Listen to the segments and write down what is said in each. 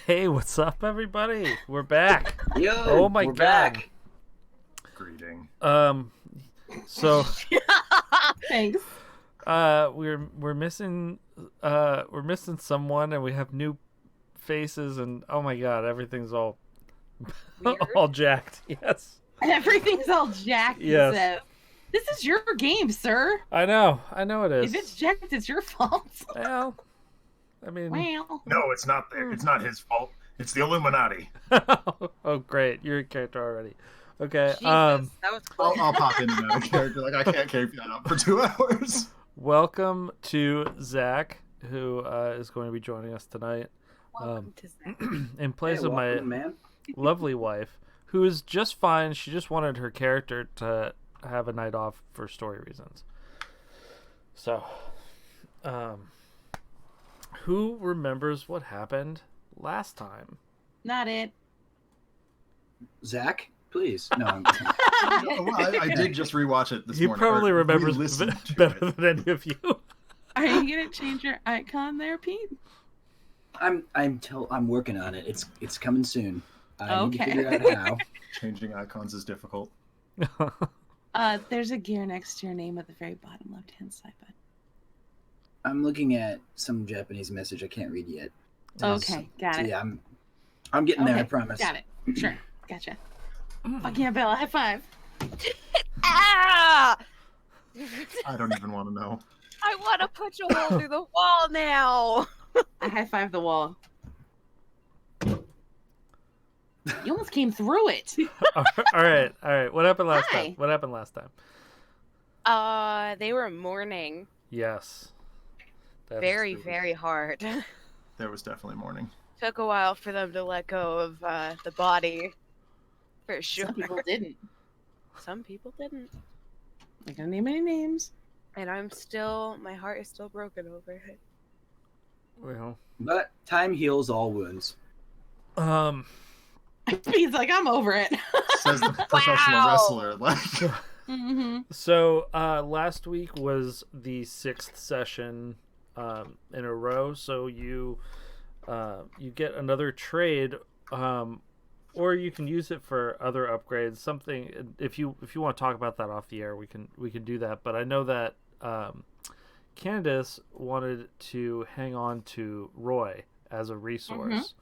Hey, what's up, everybody? We're back. Yo, Oh my we're god. back. Greeting. So Thanks. we're missing someone, and we have new faces, and oh my god, everything's all Weird. all jacked. Yes. Everything's all jacked. Yes. Yes. This is your game, sir. I know it is. If it's jacked, it's your fault. Well, I mean, Well, No, it's not. It's not his fault. It's the Illuminati. oh great, you're a character already. Okay. Jesus, that was cool. I'll pop in and out of character. Like I can't keep that up for 2 hours. Welcome to Zach, who is going to be joining us tonight. Welcome to Zach. In place Hey, of my welcome, man. lovely wife, who is just fine. She just wanted her character to have a night off for story reasons. So, who remembers what happened last time? not it. Zach, please. No, I'm Well, I did just rewatch it this He morning. probably or remembers re-listened to better it. than any of you. Are you gonna change your icon there, Pete? I'm working on it. It's coming soon. I need to Okay. figure out how. Changing icons is difficult. There's a gear next to your name at the very bottom left-hand side button. I'm looking at some Japanese message I can't read yet. Okay, got So, it. yeah, I'm getting there. I Okay, promise. Got it. Sure, gotcha. Fuck yeah, Bella, high five. Ah! I don't even want to know. I want to punch a hole through the wall now. I high five the wall. You almost came through it. all right. What happened last Hi. time? What happened last time? They were mourning Yes. That is very, true. very hard. There was definitely morning. Took a while for them to let go of the body. For sure. Some people didn't. Some people didn't. Not gonna name any names. And my heart is still broken over it. Well, But time heals all wounds. Pete's like, I'm over it. Says the professional Wow. wrestler. Like, Mm-hmm. So last week was the 6th session in a row. So you get another trade, or you can use it for other upgrades. Something if you want to talk about that off the air, we can do that. But I know that Candace wanted to hang on to Roy as a resource.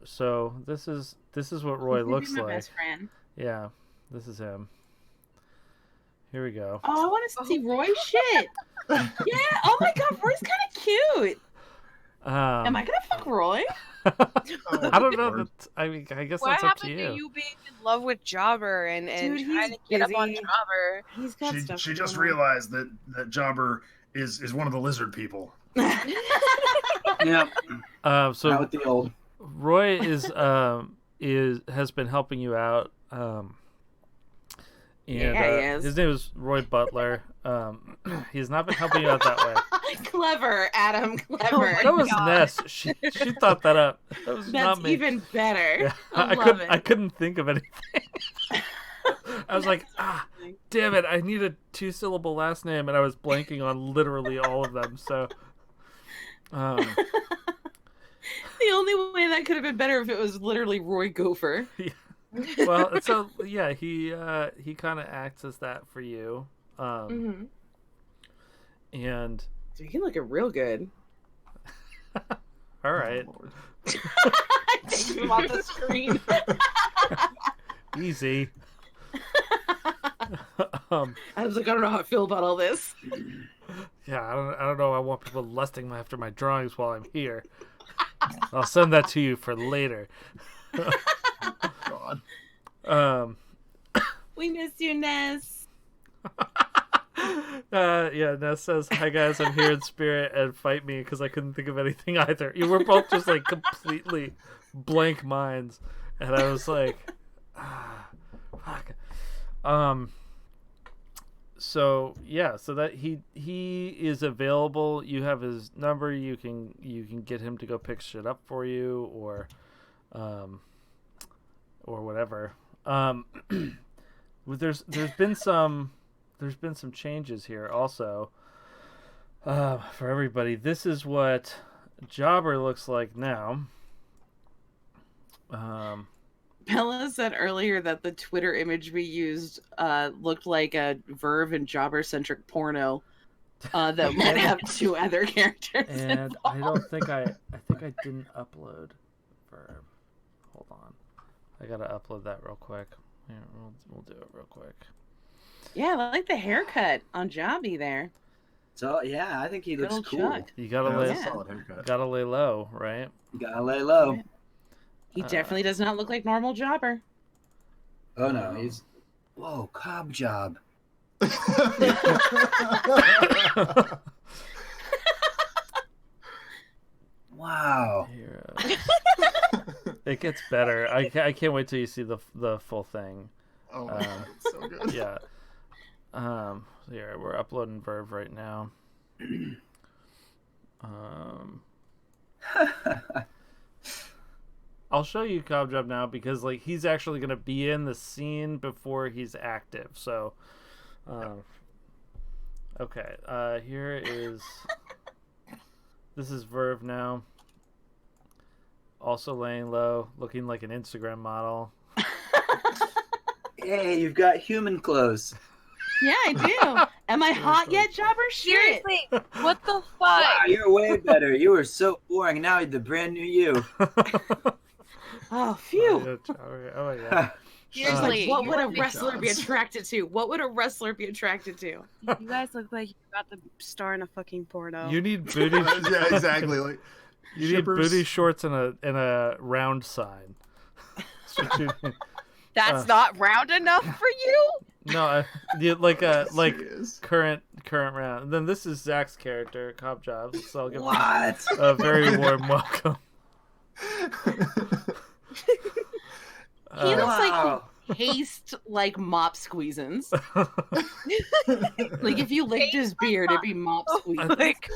So this is what Roy looks my like. best friend. Yeah, this is him. Here we go. Oh, I want to see Roy's shit. Yeah. Oh my god, Roy's kind of cute. Am I gonna fuck Roy? I don't know. Lord. I mean, I guess What that's up to happened you. to you being in love with Jobber and Dude, trying he's to get up on busy. Jobber? He's got stuff. she just going on. realized that Jobber is one of the lizard people. Yeah. So Not with the old. Roy has been helping you out. And Yeah, he is. his name is Roy Butler. He's not been helping you out that way. Clever, Adam. Clever. That was God. Ness. She thought that up. That was That's not me. even better. Yeah, I love couldn't. it. I couldn't think of anything. I was like, damn it! I need a 2-syllable last name, and I was blanking on literally all of them. So, The only way that could have been better if it was literally Roy Gopher. well, so yeah, he kind of acts as that for you, Mm-hmm. and So you can look real good. all right, Oh, Lord. Take him off the screen. easy. I was like, I don't know how I feel about all this. Yeah, I don't know. I want people lusting after my drawings while I'm here. I'll send that to you for later. God. We miss you, Ness. Yeah, Ness says, "Hi guys, I'm here in spirit and fight me," because I couldn't think of anything either. You were both just like completely blank minds, and I was like, fuck. So yeah, so that he is available. You have his number. You can get him to go pick shit up for you, or whatever. There's been some changes here also. For everybody, this is what Jobber looks like now. Bella said earlier that the Twitter image we used looked like a Verve and Jobber-centric porno that might have 2 other characters. And I don't think I think I didn't upload Verb. Hold on. I gotta upload that real quick. Here, we'll do it real quick. Yeah, I like the haircut on Jobby there. So yeah, I think he looks Good old cool. Chuck. You gotta That's lay a solid haircut. gotta lay low, right? You gotta lay low. Yeah. He definitely does not look like normal Jobber. Oh no, he's cob job. Wow. Here, it gets better. I can't wait till you see the full thing. Oh my god, it's so good. Yeah. Here, we're uploading Verve right now. I'll show you Cobb Job now because like he's actually gonna be in the scene before he's active. So, okay. Here is. This is Verve now. Also laying low, looking like an Instagram model. Hey, you've got human clothes. Yeah, I do. Am I hot yet, Jobber? Shit. Seriously, what the fuck? Wow, you're way better. You were so boring. Now you're the brand new you. Oh, phew. Oh my god. Seriously, What would a Makes wrestler be sense. attracted to? What would a wrestler be attracted to? You guys look like you're about to star in a fucking porno. You need booty. Yeah, exactly. Like You need shippers. booty shorts and a round sign. That's what you need. That's not round enough for you? No, like Serious. current round. And then this is Zach's character, Cobb Jobs. So I'll give him What? a very warm welcome. He looks like Wow. Haste like mop squeezins. Like if you licked his beard, it'd be mop squeezins. Like,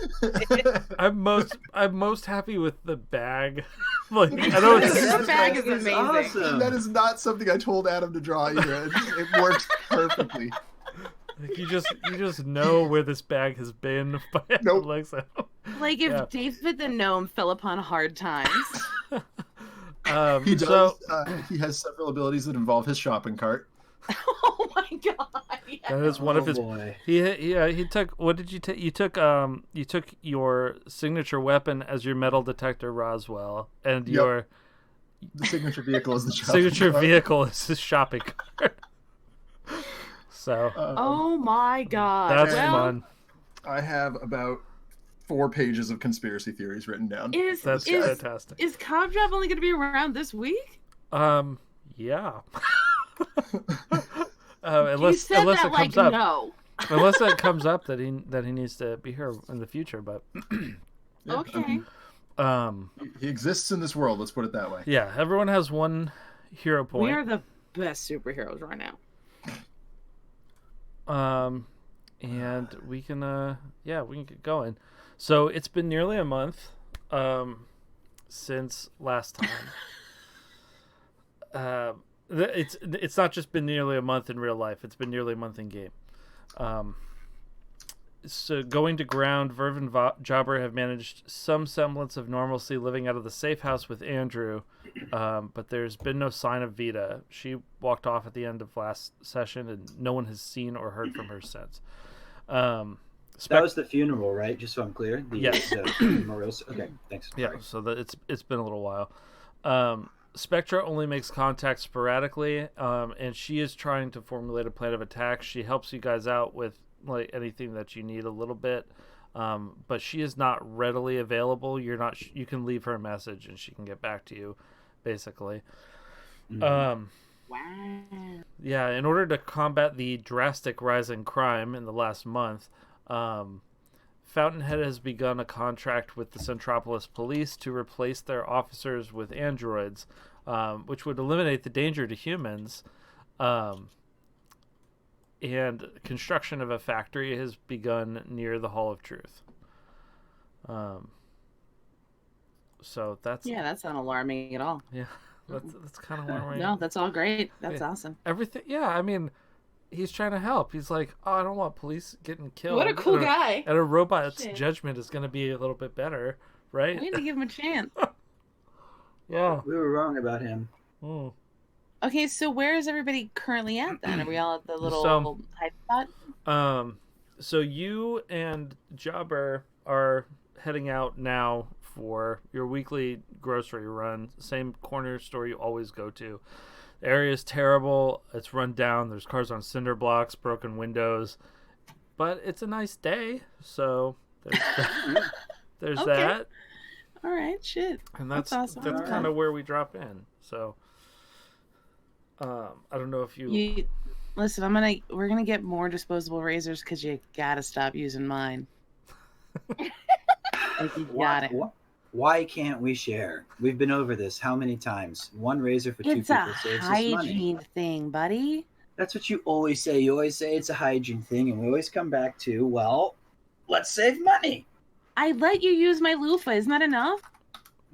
I'm most happy with the bag. Like I know This it's bag is That's amazing. awesome. That is not something I told Adam to draw either. It works perfectly. like you just know where this bag has been by how it Nope. looks. Like if Yeah. David the gnome fell upon hard times. He does. So He has several abilities that involve his shopping cart. Oh my god. Yeah. that is one of his. Boy. He took. What did you take? You took your signature weapon as your metal detector, Roswell, and Yep. your The signature vehicle is the shopping signature cart. vehicle is his shopping cart. So Oh my god. that's Well, fun. I have about 4 pages of conspiracy theories written down. That's is fantastic. is Cobb Job only going to be around this week? Yeah. You Unless said unless that it comes like up, no. unless it comes up that he needs to be here in the future. But Yeah, Okay. He exists in this world. Let's put it that way. yeah, everyone has one hero point. We are the best superheroes right now. And we can get going. So it's been nearly a month since last time. It's not just been nearly a month in real life, it's been nearly a month in game. So going to ground, Verve and Jobber have managed some semblance of normalcy living out of the safe house with Andrew, but there's been no sign of Vita. She walked off at the end of last session, and no one has seen or heard from her since. That was the funeral, right? Just so I'm clear. Yes. The memorial. Okay, thanks. Yeah, so that it's been a little while. Spectra only makes contact sporadically, and she is trying to formulate a plan of attack. She helps you guys out with like anything that you need a little bit, but she is not readily available. You can leave her a message and she can get back to you, basically. Mhm. Wow. Yeah, in order to combat the drastic rise in crime in the last month, Fountainhead has begun a contract with the Centropolis Police to replace their officers with androids, which would eliminate the danger to humans. And construction of a factory has begun near the Hall of Truth. So that's That's not alarming at all. that's kind of alarming. No, that's all great. That's Yeah. awesome. Everything. Yeah, I mean, he's trying to help. He's like, oh, I don't want police getting killed. What a cool and guy. And a robot's Shit. judgment is going to be a little bit better, right? We need to give him a chance. Yeah. We were wrong about him. Mm. Okay, so where is everybody currently at then? Are we all at the little hide spot? So you and Jobber are heading out now for your weekly grocery run. Same corner store you always go to. The area is terrible. It's run down. There's cars on cinder blocks, broken windows. But it's a nice day, so there's Okay. that. All right, shit. And That's awesome. That's All kind right. of where we drop in. So I don't know if you Listen, we're gonna get more disposable razors because you gotta stop using mine. Like you got it. Why can't we share? We've been over this how many times? One razor for two It's people a saves us money. hygiene thing, buddy. That's what you always say. You always say it's a hygiene thing, and we always come back to, well, let's save money. I let you use my loofah. Isn't that enough?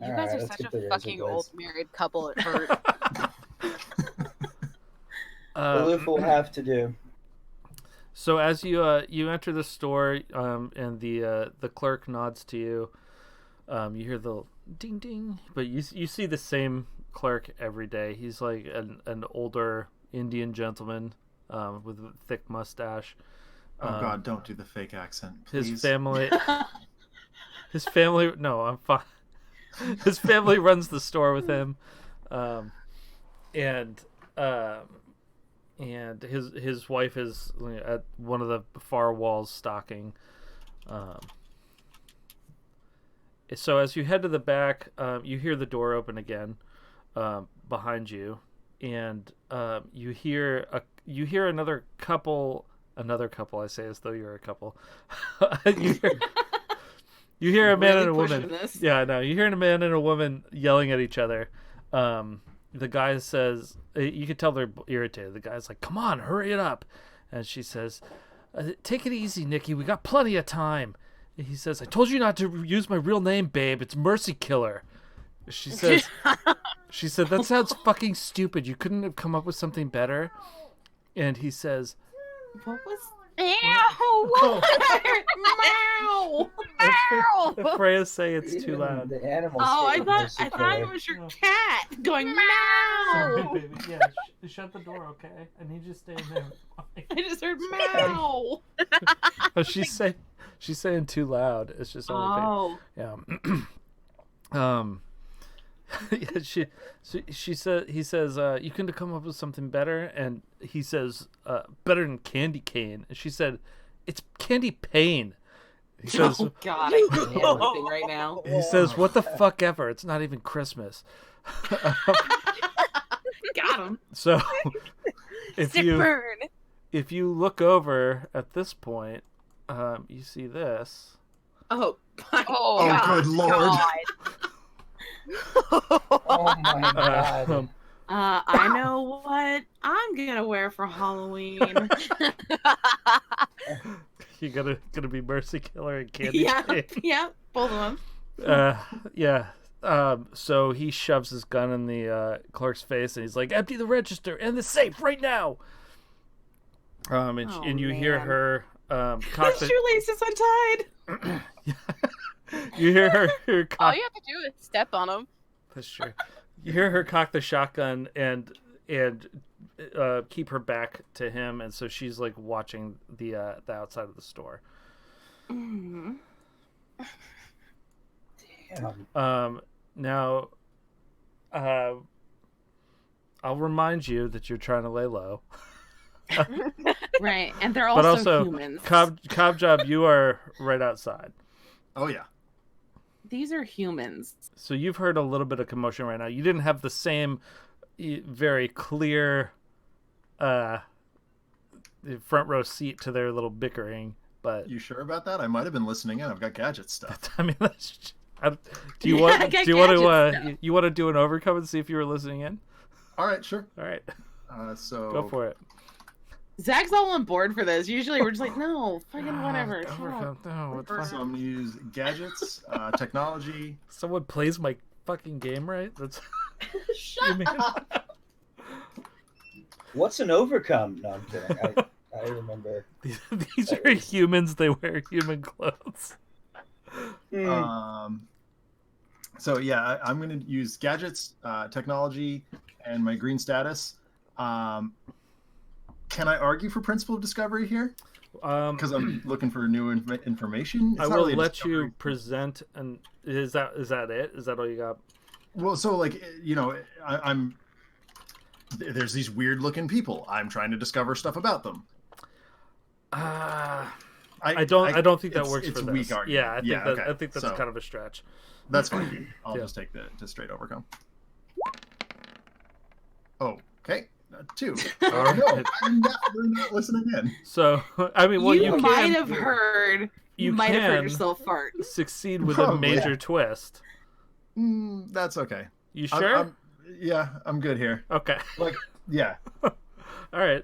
You All guys right, are let's such get the a razor fucking blades. old married couple. It hurt. The loofah will have to do. So as you enter the store, and the clerk nods to you, you hear the ding ding, but you see the same clerk every day. He's like an older Indian gentleman with a thick mustache. Oh God, don't do the fake accent, please. His family. No, I'm fine. His family runs the store with him, and his wife is at one of the far walls stocking. So as you head to the back, you hear the door open again behind you, and you hear another couple. I say as though you're a couple. You hear a man Really and a pushing woman. this. Yeah, no, you hear a man and a woman yelling at each other. The guy says, you can tell they're irritated. The guy's like, "Come on, hurry it up," and she says, "Take it easy, Nikki. We got plenty of time." And he says, "I told you not to use my real name, babe. It's Mercy Killer." She said, "That sounds fucking stupid. You couldn't have come up with something better." And he says, What was? Meow! Meow! Freya's saying it's too loud. The animals. Oh, I say thought Mercy it Killer. was your cat going Sorry, meow. baby. Yeah, shut the door, okay? I need you to stay in there. I just heard meow. Oh, she's saying too loud. It's just only Oh, yeah. Yeah, he says you couldn't have come up with something better, and he says better than candy cane, and she said it's candy pain. He says oh God, I can't hear everything right now. he says what the fuck ever. It's not even Christmas. Got him. So if Sick you burn. if you look over at this point, you see this. Oh, my Oh, Oh, good lord. Oh my God. I know what I'm gonna wear for Halloween. You gonna be Mercy Killer and Candy yeah, Cane. yeah, both of them. Yeah. So he shoves his gun in the clerk's face, and he's like, "Empty the register and the safe right now." And Oh, you hear man. her cock The the, shoelace is untied. you hear her All cock. you have to do is step on them. That's true. You hear her cock the shotgun and keep her back to him, and so she's like watching the outside of the store. Mm-hmm. Damn. Now, I'll remind you that you're trying to lay low. Right, and they're But also also, humans. Cobb Job, you are right outside. Oh yeah. These are humans. So you've heard a little bit of commotion right now. You didn't have the same very clear front row seat to their little bickering, but You sure about that? I might have been listening in. I've got gadget stuff. I mean, do you Yeah, want I got do you want gadgets to you want to do an overcome and see if you were listening in? All right, sure. All right, So go for it. Zach's all on board for this. Usually we're just like, no, fucking whatever. shut up. Overcome. No, it's fine. So I'm gonna use gadgets, technology. Someone plays my fucking game right. That's Shut mean- up. What's an overcome? No, I'm kidding. I remember. these are humans. They wear human clothes. Hmm. So yeah, I'm going to use gadgets, technology, and my green status. Can I argue for principle of discovery here? Because I'm looking for new information. I will let you present, and is that it? Is that all you got? Well, so like I'm. There's these weird looking people. I'm trying to discover stuff about them. I don't think that works for it's this. Weak argument. I think that's kind of a stretch. That's fine. I'll just take the straight overcome. Okay. 2. No, I'm definitely not listening in. So, I mean, well, you might have heard. You might have heard yourself fart. Succeed with a major twist. That's okay. You sure? I'm good here. Okay. Yeah. All right.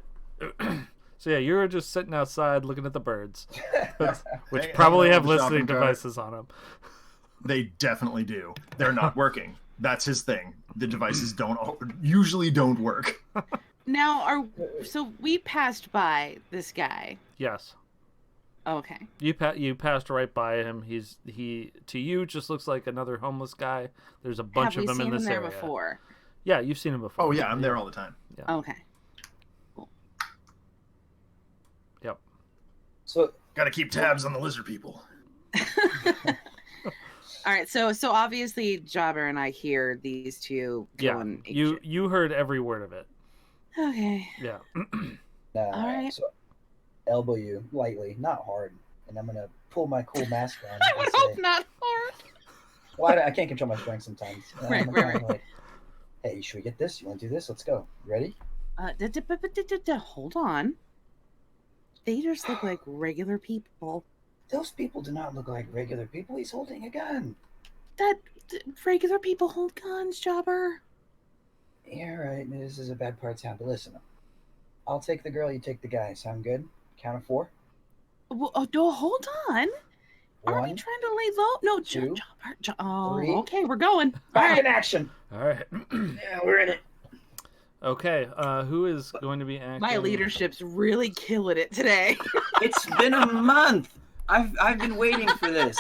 So yeah, you were just sitting outside looking at the birds, which probably have listening devices on them. They definitely do. They're not working. That's his thing. The devices usually don't work. Now, so we passed by this guy. Yes. Okay. You passed right by him. He to you just looks like another homeless guy. There's a bunch of them in this area. Have we seen him there before? Yeah, you've seen him before. Oh yeah, I'm there all the time. Yeah. Okay. Cool. Yep. So gotta keep tabs on the lizard people. All right, so obviously Jobber and I hear these two going. Yeah, you heard every word of it. Okay. Yeah. All right. So elbow you lightly, not hard, and I'm gonna pull my cool mask on. I would hope not hard. Well, I can't control my strength sometimes. Right. Like, hey, should we get this? You want to do this? Let's go. You ready? Hold on. They just look like regular people. Those people do not look like regular people. He's holding a gun. Regular people hold guns, Jobber. Yeah, right. This is a bad part of town, but listen. I'll take the girl, you take the guy. Sound good? Count of 4. Well, no, hold on. Are we 1, trying to lay low? No, 2, Jobber. 3. Okay, we're going. Back in action. All right. Yeah, we're in it. Okay. Who is going to be acting? My leadership's really killing it today. It's been a month. I've been waiting for this.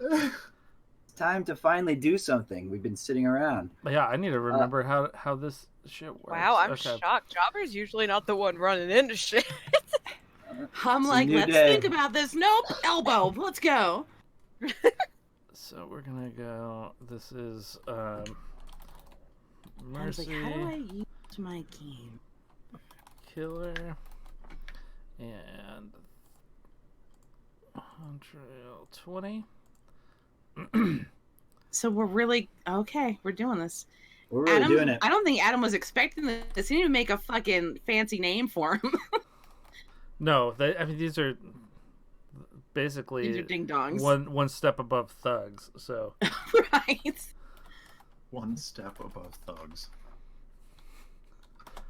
It's time to finally do something. We've been sitting around. Yeah, I need to remember how this shit works. Wow, I'm shocked. Jobber's usually not the one running into shit. I'm like, let's think about this. Nope, elbow. Let's go. So we're gonna go. This is Mercy. I was like, how do I use my game? Killer and Montreal 20. So we're really okay. We're doing this. We're really doing it. I don't think Adam was expecting this. He didn't even make a fucking fancy name for him. No, I mean these are basically these are ding dongs. One step above thugs. So right. One step above thugs.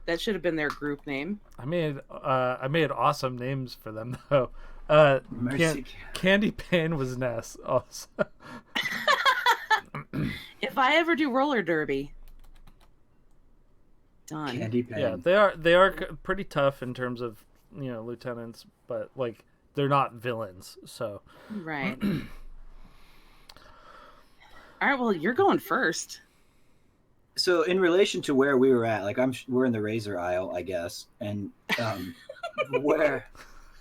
That should have been their group name. I made awesome names for them though. Candy Pane was Ness also. If I ever do roller derby, done. Candy Pane. Yeah, they are pretty tough in terms of lieutenants, but like they're not villains. So right. All right. Well, you're going first. So in relation to where we were at, like we're in the razor aisle, I guess, and where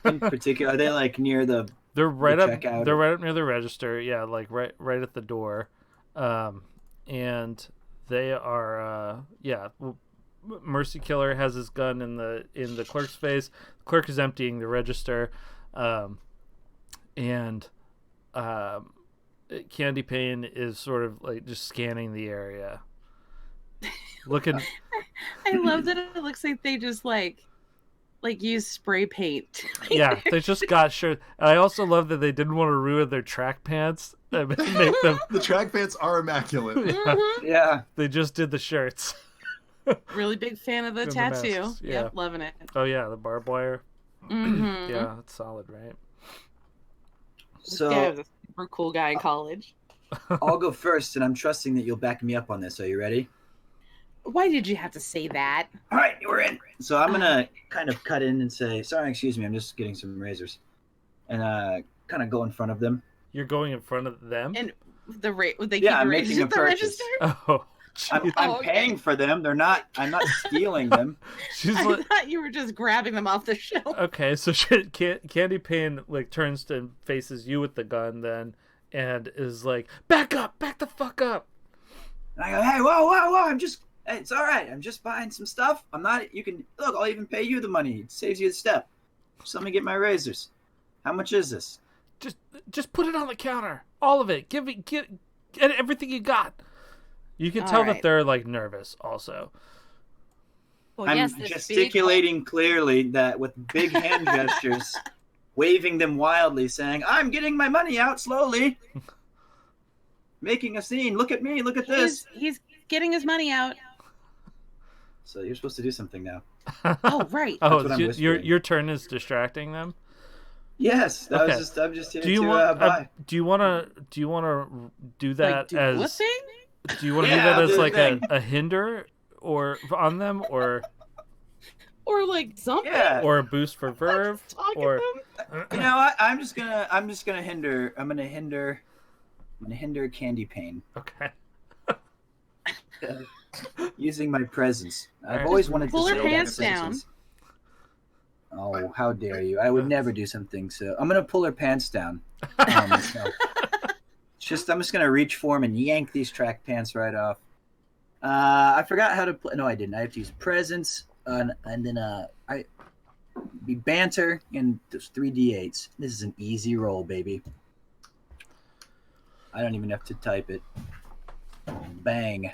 in particular are they like near the? They're right up. checkout? They're right up near the register. Yeah, like right at the door, and they are. Mercy Killer has his gun in the clerk's face. The clerk is emptying the register, and Candy Pane is sort of like just scanning the area. Looking. I love that it looks like they just like use spray paint. Yeah, they just got shirts. I also love that they didn't want to ruin their track pants. Make them. The track pants are immaculate. Mm-hmm. Yeah. They just did the shirts. Really big fan of the And the tattoo. masks, yeah. Yep, loving it. Oh yeah, the barbed wire. Mm-hmm. Yeah, that's solid, right? So This guy was a super cool guy in college. I'll go first, and I'm trusting that you'll back me up on this. Are you ready? Why did you have to say that? All right, we're in. So I'm gonna kind of cut in and say, "Sorry, excuse me, I'm just getting some razors," and kind of go in front of them. You're going in front of them. And the rate? Would they Yeah, keep I'm the making raisins a at the purchase. register? Oh, I'm Oh, okay. paying for them. I'm not stealing them. she's I like, thought you were just grabbing them off the shelf. okay, so Candy Pane like turns to and faces you with the gun then, and is like, back the fuck up. And I go, hey, whoa! It's all right. I'm just buying some stuff. I'm not. You can look. I'll even pay you the money. It saves you a step. Just let me get my razors. How much is this? Just put it on the counter, all of it. Get everything you got. You can All tell right. that they're like nervous also. Well, I'm yes, this gesticulating clearly that with big hand gestures, waving them wildly, saying, "I'm getting my money out slowly." Making a scene. Look at me. Look at this. He's getting his money out. So you're supposed to do something now. Oh, right. Oh, what I'm your whispering. your turn is distracting them. Yes, Okay. I'm just here Do you to want? buy. Do you want to do that Like, do as? what thing? Do you want to Yeah, do that I'll as do the like thing. a hinder or on them or Or like something? Yeah. or a boost for Verve Talk or? at them? You know what? I'm just gonna hinder. I'm gonna hinder Candy Pane Okay. using my presence. I've Alright. always wanted to Pull her say that pants down. sentence. Oh, how dare you! I would never do something so. I'm gonna pull her pants down. No. I'm just gonna reach for him and yank these track pants right off. I forgot how to play. No, I didn't. I have to use presence, and then I be banter and those 3d8s. This is an easy roll, baby. I don't even have to type it. Bang.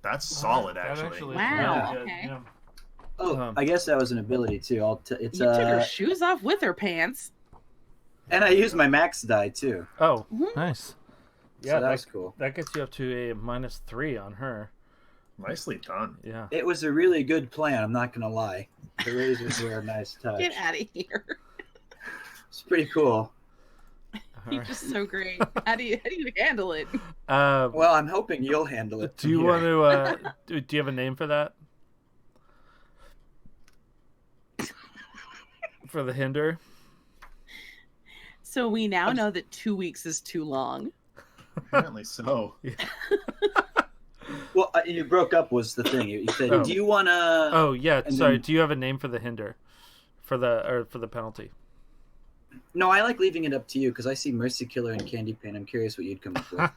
That's solid, That actually. Wow, really good, okay. yeah. Oh, I guess that was an ability too. It's You took her shoes off with her pants. and I used my max die too. Oh, Mhm. nice. Yeah, so that was cool. That gets you up to a -3 on her. Nicely done. Yeah. It was a really good plan. I'm not gonna lie. The razors were a nice touch. Get out of here. It's pretty cool. All You're right. just so great. How do you handle it? Well, I'm hoping you'll handle it. Do you want to? Do you have a name for that? For the hinder? So we now know that 2 weeks is too long. Apparently so. Well, you broke up was the thing. You said, Oh. "Do you want to?" Oh yeah. and Sorry. then- Do you have a name for the hinder? For the penalty? No, I like leaving it up to you because I see Mercy Killer and Candy Pane. I'm curious what you'd come up with.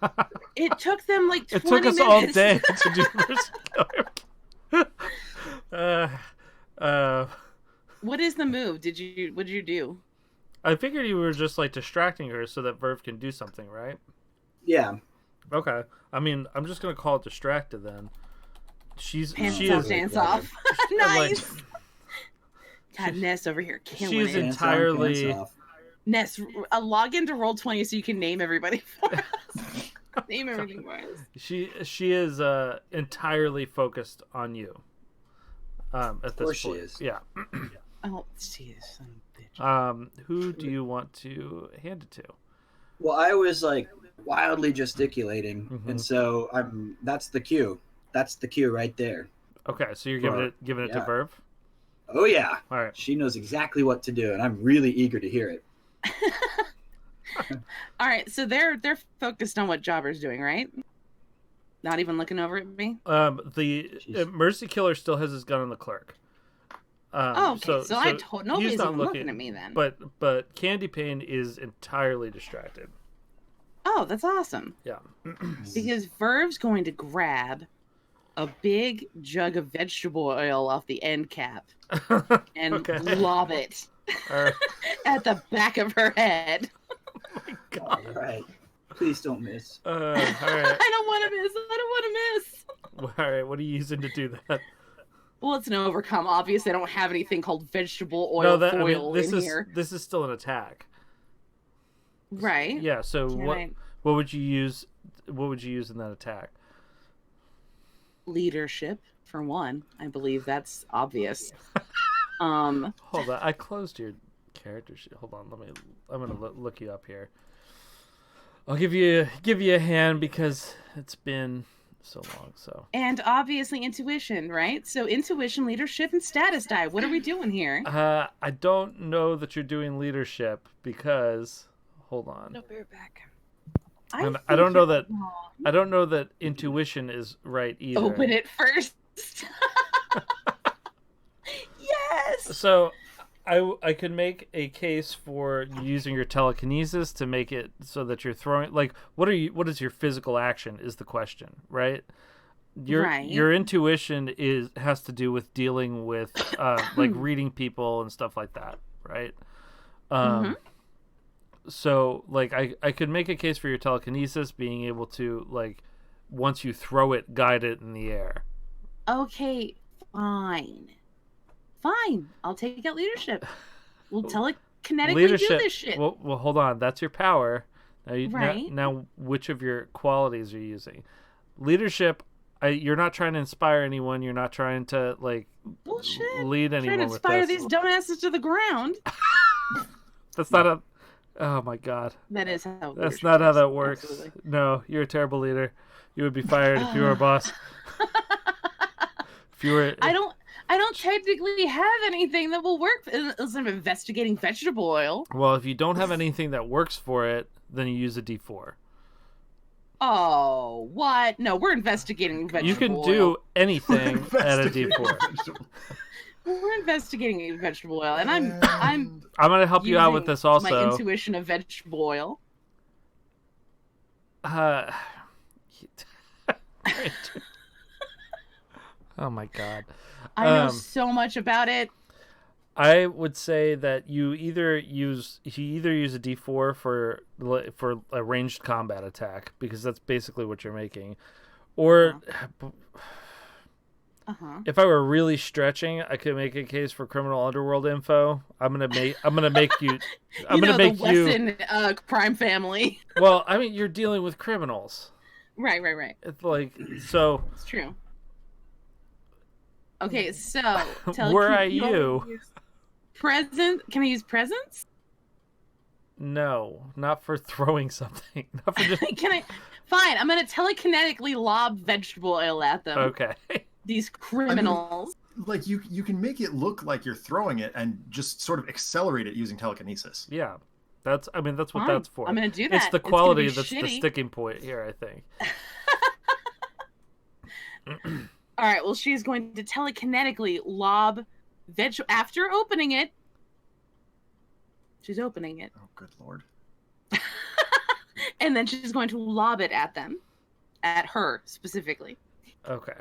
It took them like 20 It took us minutes. all day to do this. What is the move? What did you do? I figured you were just like distracting her so that Verve can do something, right? Yeah. Okay. I mean, I'm just gonna call it distracted then. She Pants is off, dance off. Nice. like, God, Ness over here killing She is it. Pants on, entirely- pants off. Ness, log into Roll20 so you can name everybody for us. Name everything for us. she is entirely focused on you. At this course she point. is. Yeah. Oh, she is son of a bitch. Who do you want to hand it to? Well, I was like wildly gesticulating, Mhm. and so that's the cue. That's the cue right there. Okay, so you're giving it to Yeah. Verve. Oh yeah, All right. she knows exactly what to do, and I'm really eager to hear it. All right, so they're focused on what Jobber's doing, right? Not even looking over at me. The Jeez. Mercy Killer still has his gun on the clerk. Oh, okay. So I told nobody's he's not even looking at me then. But Candy Pane is entirely distracted. Oh, that's awesome. Yeah. Because Verve's going to grab a big jug of vegetable oil off the end cap and Okay. lob it All right. at the back of her head. All right, please don't miss. All right. I don't want to miss. I don't want to miss. All right. What are you using to do that? Well, it's an overcome. Obviously, I don't have anything called vegetable oil foil this in is here. this is still an attack. Right. Yeah. So Can what I- what would you use? What would you use in that attack? Leadership, for one. I believe that's obvious. Hold on. I closed your character sheet. Hold on. I'm gonna look you up here. I'll give you a hand because it's been so long. So. And obviously intuition, right? So intuition, leadership, and status die. What are we doing here? I don't know that you're doing leadership because hold on. No, bear back. And I don't know that. I don't know that intuition is right either. Open it first. Yes. So, I could make a case for using your telekinesis to make it so that you're throwing. Like, what is your physical action? Is the question, right? Your intuition has to do with dealing with like reading people and stuff like that, right? So, like, I could make a case for your telekinesis being able to, like, once you throw it, guide it in the air. Okay, fine. I'll take out leadership. We'll telekinetically do this shit. Well, hold on. That's your power. Now, Right. now, which of your qualities are you using? Leadership. You're not trying to inspire anyone. You're not trying to, like, Bullshit. lead anyone Trying to with inspire this. these dumbasses to the ground. That's not a. Oh my god. That is how. That's leadership not how that works, works. absolutely. No, you're a terrible leader. You would be fired if you were a boss. If you were. I don't technically have anything that will work unless I'm investigating vegetable oil. Well, if you don't have anything that works for it, then you use a D4. Oh, what? No, we're investigating vegetable You can oil. do anything at a D4. We're investigating vegetable oil, and I'm I'm gonna help you out with using this also. My intuition of vegetable oil. Oh my god. I know so much about it. I would say that you either use a D4 for a ranged combat attack, because that's basically what you're making, or if I were really stretching, I could make a case for criminal underworld info. I'm gonna make you. The Wesson crime family. Well, I mean, you're dealing with criminals. Right. It's like, so. It's true. Okay, so Where are you? Present? Can I use presents? No, not for throwing something. Not for just... Can I? Fine, I'm gonna telekinetically lob vegetable oil at them. Okay. These criminals. I mean, like, you can make it look like you're throwing it and just sort of accelerate it using telekinesis. Yeah, that's what Fine. that's for. I'm gonna do that. It's the It's gonna quality be that's the shitty. sticking point here, I think. All right. Well, she's going to telekinetically lob after opening it. She's opening it, Oh, good lord. and then she's going to lob it at them, at her specifically. Okay.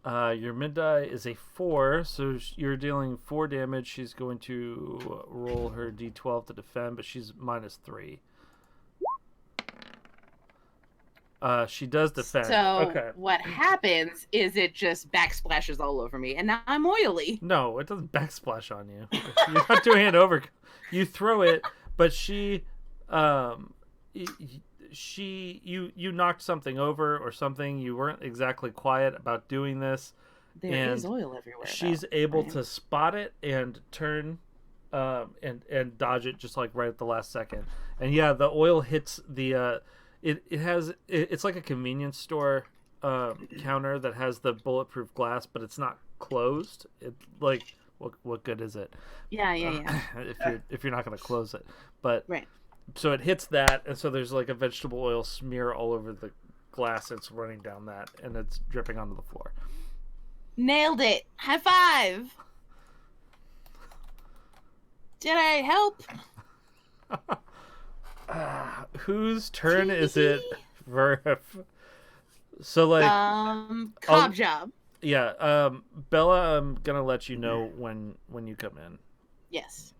Your mid die is a 4, so you're dealing 4 damage. She's going to roll her D12 to defend, but she's -3. She does defend. So okay. what happens is it just backsplashes all over me, and now I'm oily. No, it doesn't backsplash on you. You're not doing it over. You throw it, but you knocked something over or something. You weren't exactly quiet about doing this. There is oil everywhere. She's able to spot it and turn and dodge it just like right at the last second. And yeah, the oil hits the it's like a convenience store counter that has the bulletproof glass, but it's not closed. It like what good is it? Yeah. If you're not going to close it. But Right. So it hits that, and so there's like a vegetable oil smear all over the glass. It's running down that, and it's dripping onto the floor. Nailed it. High five. Did I help? Whose turn is it? So like Cobb job. Yeah, Bella, I'm gonna let you know when you come in. Yes.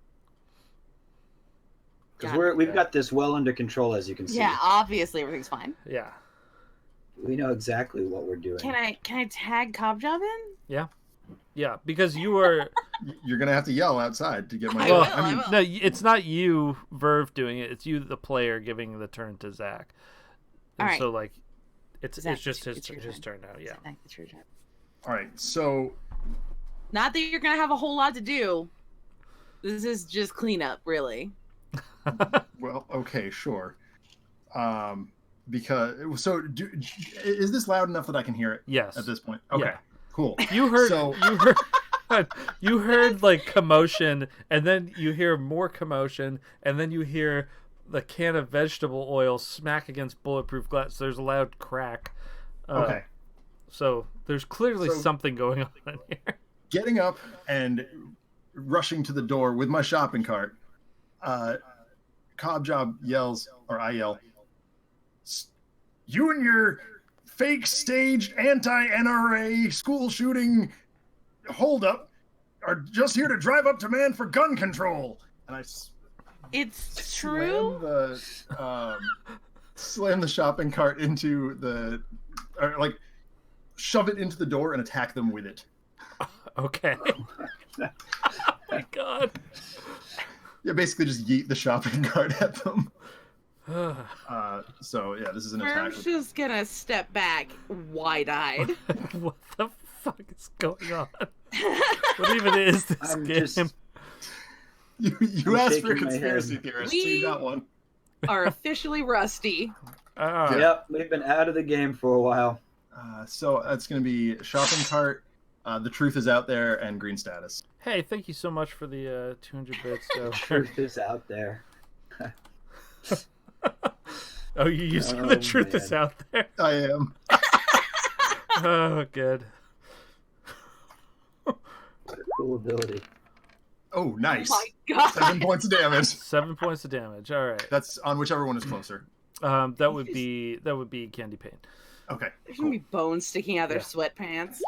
Because we've got this well under control, as you can see. Yeah, obviously everything's fine. Yeah. We know exactly what we're doing. Can I tag Cobb job in? Yeah, because you are. You're gonna have to yell outside to get my. I will. No, it's not you, Verve, doing it. It's you, the player, giving the turn to Zach. And All right. so like, it's Zach, just it's your his turn now. Yeah. Zach, it's your job. All right, so Not that you're gonna have a whole lot to do. This is just cleanup, really. well, okay, sure. Because is this loud enough that I can hear it? Yes. At this point, okay, Yeah. cool. You heard. So You heard. God. You heard like commotion, and then you hear more commotion, and then you hear the can of vegetable oil smack against bulletproof glass. There's a loud crack. Okay. So there's clearly something going on in here. Getting up and rushing to the door with my shopping cart, Cobb Job yells, or I yell, "You and your fake staged anti-NRA school shooting holdup are just here to drive up demand for gun control." And I It's true. Slam the shopping cart into the, or like shove it into the door and attack them with it. Okay. Oh my God. Yeah, basically just yeet the shopping cart at them. So yeah, this is an attack. Merv's just gonna step back, wide-eyed. What the fuck is going on? What even is this game? You asked for a shaking my conspiracy head. theorist, so you got one. Are officially rusty. Yep, we've been out of the game for a while. So that's going to be shopping cart, the truth is out there, and green status. Hey, thank you so much for the 200 bits. Truth is out there. Oh, you're using the truth is out there? I am. Oh, good. What a cool ability. Oh, nice. Oh my God. 7 points of damage. 7 points of damage. All right. That's on whichever one is closer. That would be Candy Pain. Okay. There's gonna be bones sticking out of their sweatpants.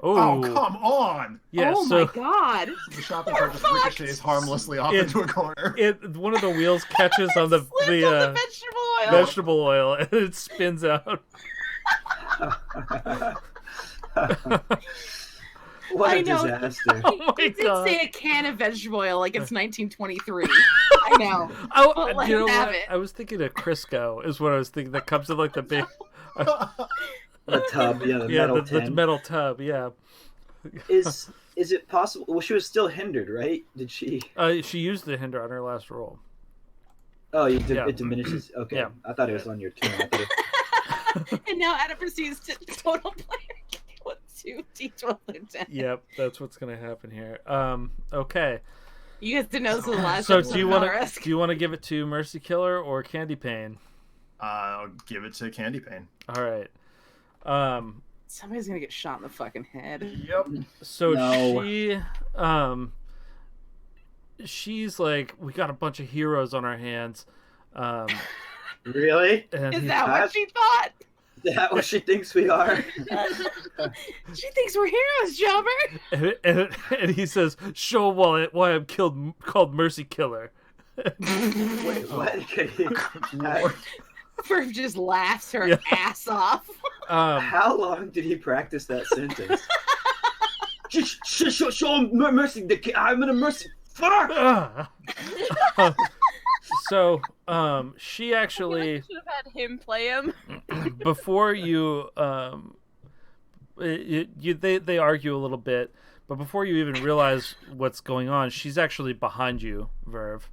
Oh, come on! Yeah, oh so my God! The shopping cart just ricochets harmlessly off into a corner. One of the wheels catches on the vegetable oil and it spins out. What I a know. disaster. Oh my He did God. say a can of vegetable oil like it's 1923. I know. Oh, But let you know him have what? it. I was thinking of Crisco is what I was thinking. That comes in like the big, The tub, the metal the tin. metal tub. Yeah. Is it possible? Well, she was still hindered, right? Did she? She used the hinder on her last roll. Oh, Yeah. it diminishes. Okay, Yeah. I thought it was on your turn. I thought And now Adam proceeds to total player. 2 D12 and 10. Yep, that's what's gonna happen here. Okay. You guys didn't know this was the last So episode do you of want Valoresque. to give it to Mercy Killer or Candy Pain? I'll give it to Candy Pain. All right. Somebody's gonna get shot in the fucking head. Yep. So No. she's like, we got a bunch of heroes on our hands. really? And Is that what she thought? Is that what she thinks we are? She thinks we're heroes, Jobber. and he says, show why I'm called Mercy Killer. Wait, what? Ferb just laughs her ass off. How long did he practice that sentence? Show mercy. I'm gonna mercy. Fuck! So, she actually, Should have had him play him. before you, they argue a little bit, but before you even realize what's going on, she's actually behind you, Verve.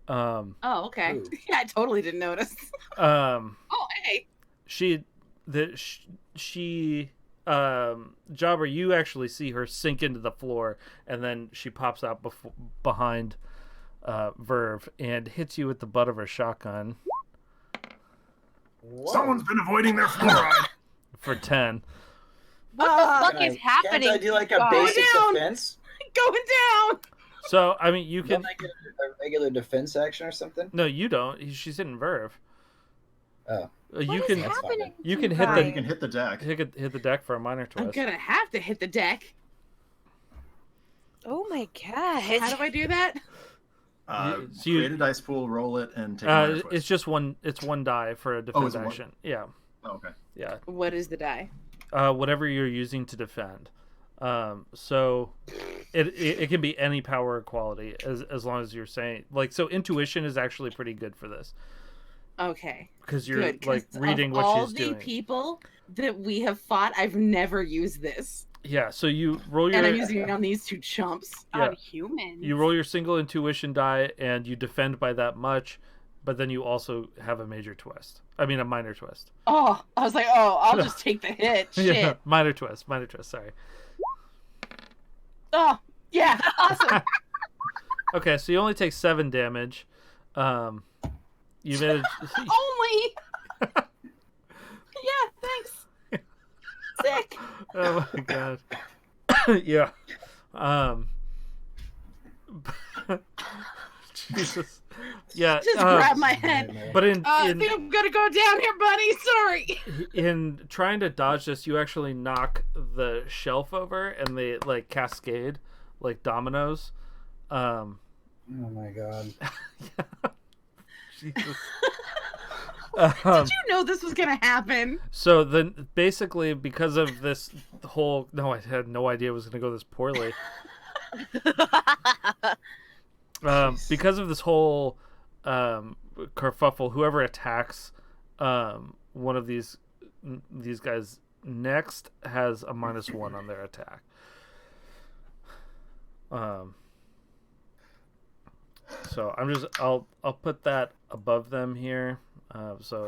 Oh, okay. Ooh. Yeah, I totally didn't notice. Oh, hey. Jobber, you actually see her sink into the floor, and then she pops out behind Verve and hits you with the butt of her shotgun. Whoa. Someone's been avoiding their fluoride. For 10. What the fuck is happening? Can't I do like a God? basic Down. defense? Going down. So, I mean, you can... Don't I get a regular defense action or something? No, you don't. She's hitting Verve. Oh. You What can is happening? you to can you hit guys? You can hit the deck. hit the deck for a minor I'm twist. gonna have to hit the deck. Oh my god. How do I do that? So you- Create a dice pool, roll it, and take a minor It's twist. just one. It's one die for a defense it's one? action. Yeah, Oh, okay. yeah. What is the die? Whatever you're using to defend. So it can be any power or quality as long as you're saying like so. Intuition is actually pretty good for this Okay. because you're Good. 'Cause like reading of what all she's the doing. people that we have fought, I've never used this, Yeah. So you roll and I'm your using it on these 2 chumps. Yeah. On humans. you roll your single intuition die and you defend by that much, but then you also have a major twist. I mean a minor twist. Oh, I was like, oh, I'll just take the hit. Shit. Yeah, minor twist. Sorry. Oh, yeah, awesome. Okay, so you only take 7 damage. You manage. Only. Yeah, thanks. Sick. Oh my god. Yeah. Jesus. Yeah. Just grab my head. But I think I'm gonna go down here, buddy. Sorry. in trying to dodge this, you actually knock the shelf over, and they like cascade like dominoes. Oh my god. Yeah. Jesus. Did you know this was gonna happen? So then, basically, because of this whole, no, I had no idea it was going to go this poorly. Because of this whole kerfuffle, whoever attacks one of these guys next has a -1 on their attack. So I'll put that above them here. So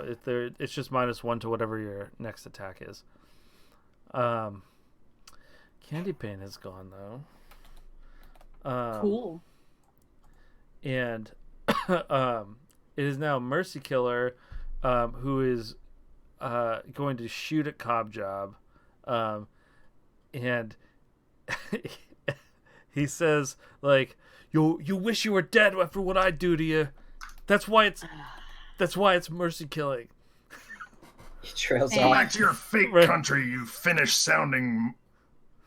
it's just -1 to whatever your next attack is. Candy Pain is gone though. Cool. And it is now Mercy Killer, who is going to shoot at Cobb Job, and he says like, "You wish you were dead after what I do to you. That's why it's mercy killing." He trails Go off. back to your fake country, you Finnish sounding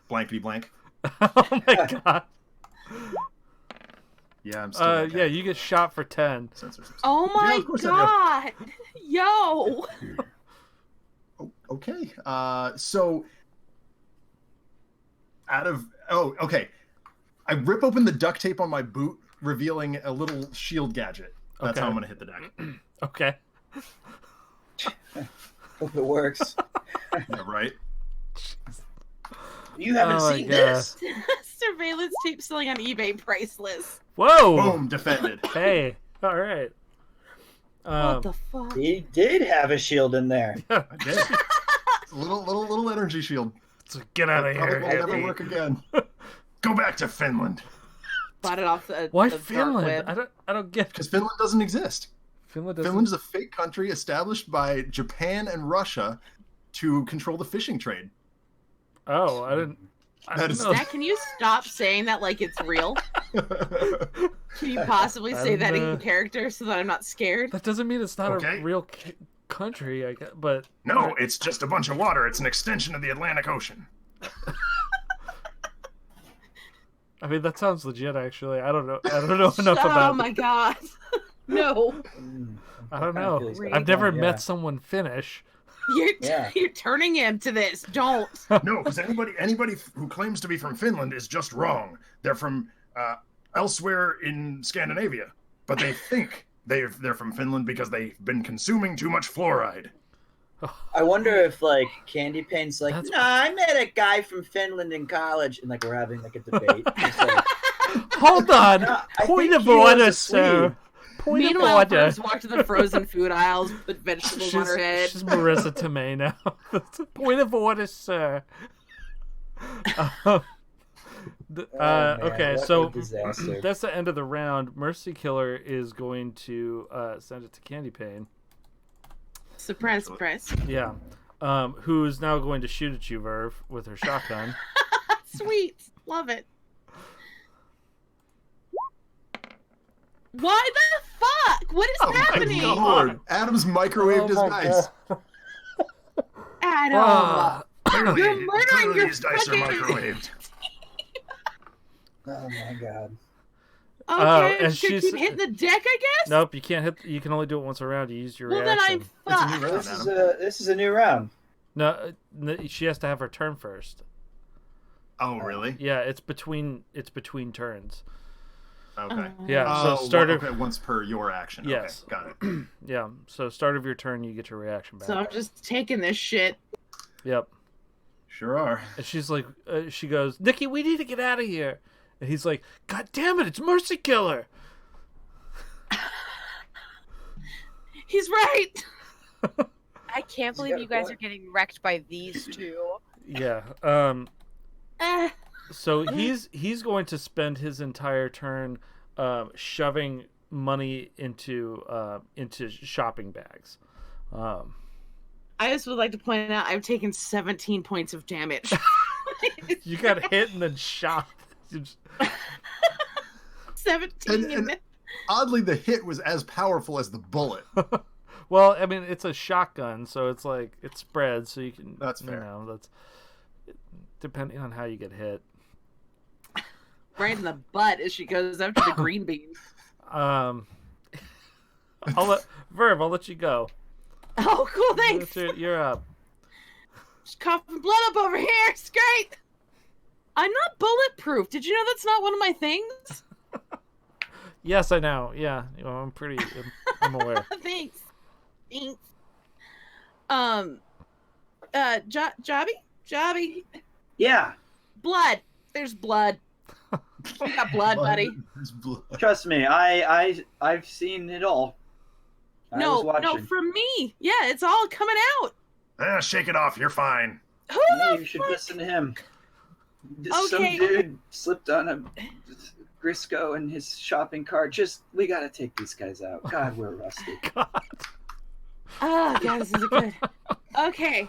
blankety blank. Oh my god. Yeah, I'm still Yeah, you get shot for 10. Oh my god. Yo. Okay. So okay. I rip open the duct tape on my boot, revealing a little shield gadget. That's how I'm gonna hit the deck. Okay. Hope it works. Yeah, right. You haven't seen this. Surveillance tape selling on eBay, priceless. Whoa. Boom, defended. Hey. All right. What the fuck? He did have a shield in there. I did. It's a little energy shield. So get out of here. Will never work again. Go back to Finland. Bought it off the Why the Finland? dark web. I don't get. Because Finland doesn't exist. Finland doesn't. Finland is a fake country established by Japan and Russia to control the fishing trade. Oh, I didn't know. Zach, can you stop saying that like it's real? Can you possibly say that in character so that I'm not scared? That doesn't mean it's not Okay. a real country, I guess, but No, it's just a bunch of water. It's an extension of the Atlantic Ocean. I mean that sounds legit. Actually, I don't know enough about. Oh my god, no! I don't know. Really? I've never Yeah. met someone Finnish. You're turning him to this. Don't. No, because anybody who claims to be from Finland is just wrong. They're from elsewhere in Scandinavia, but they think they're from Finland because they've been consuming too much fluoride. I wonder if like Candy Pane's like, That's- nah, I met a guy from Finland in college, and like we're having like a debate. It's like, Hold on. "No, I Point think of he was order, a sir. Swede." Point of Meanwhile, order. Bruce walked to the frozen food aisles, put vegetables on her head. She's Marissa Tomei now. Point of order, sir. Oh, man, Okay, what so a disaster. that's the end of the round. Mercy Killer is going to send it to Candy Pain. Surprise, surprise. Yeah. Who's now going to shoot at you, Verve, with her shotgun. Sweet. Love it. Why the fuck? What is happening? My Lord. Adam's microwaved his dice. Adam. Clearly, You're murdering clearly your these dice are fucking- microwaved. Oh my god. Okay, and I'm just gonna she's- keep hitting the deck, I guess? Nope, you can't hit. You can only do it once a round. You use your Well, then reaction. I'm It's a new fucked. round, This is a new round. No, she has to have her turn first. Oh, really? Yeah, it's between turns. Okay. Yeah, Oh, so start of okay, once per your action. Yes. Okay, got it. yeah, so start of your turn, you get your reaction back. So I'm just taking this shit. Yep. Sure are. And she's like, she goes, Nikki, we need to get out of here. And he's like, God damn it, it's Mercy Killer. He's right. I can't believe got a you guys point. are getting wrecked by these two. Yeah. Eh, So he's going to spend his entire turn shoving money into shopping bags. I just would like to point out I've taken 17 points of damage. You got hit and then shot. 17. And oddly, the hit was as powerful as the bullet. Well, I mean, it's a shotgun, so it's like it spreads, so you can. That's fair. That's depending on how you get hit. Right in the butt as she goes after the green bean. I'll let you go. Oh, cool, thanks. You're up. Just coughing blood up over here. It's great. I'm not bulletproof. Did you know that's not one of my things? Yes, I know. Yeah, I'm aware. Thanks. Jobby. Yeah. Blood. There's blood. We got blood, buddy. Trust me, I've seen it all. I was watching. No, from me. Yeah, it's all coming out. Shake it off. You're fine. Who Hey, the you should fuck? listen to him. Okay. Some dude slipped on a Grisco in his shopping cart. We gotta take these guys out. God, we're rusty. Oh, God, this is good. Okay.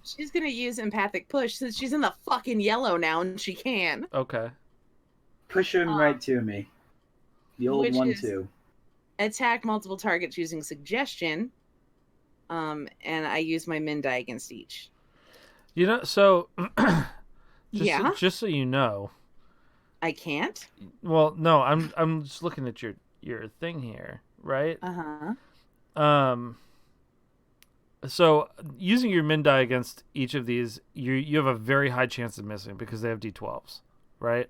She's gonna use empathic push since she's in the fucking yellow now and she can. Okay. Push him right to me. The old which 1-2. Attack multiple targets using suggestion. And I use my min die against each. So Yeah. just so you know. I can't. Well, no, I'm just looking at your thing here, right? So using your min die against each of these, you have a very high chance of missing because they have D12s, right?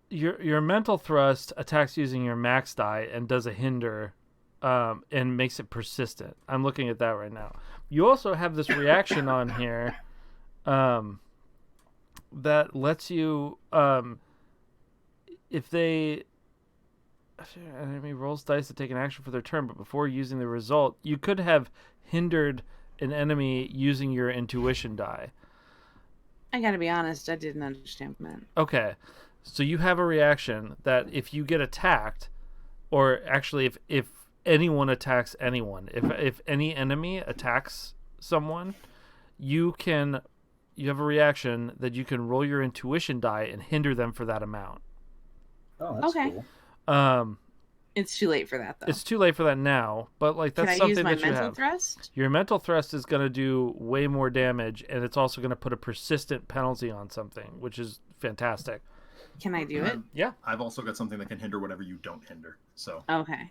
Your mental thrust attacks using your max die and does a hinder, and makes it persistent. I'm looking at that right now. You also have this reaction on here, that lets you, if they. An enemy rolls dice to take an action for their turn, but before using the result, you could have hindered an enemy using your intuition die. I gotta be honest, I didn't understand what that meant. Okay, so you have a reaction that if you get attacked, or actually if anyone attacks anyone, if any enemy attacks someone, you have a reaction that you can roll your intuition die and hinder them for that amount. Oh, that's Okay. cool. It's too late for that, though. It's too late for that now, but like that's Can I something use my that you mental have. thrust? Your mental thrust is going to do way more damage, and it's also going to put a persistent penalty on something, which is fantastic. Can I do it? Yeah. I've also got something that can hinder whatever you don't hinder. So Okay.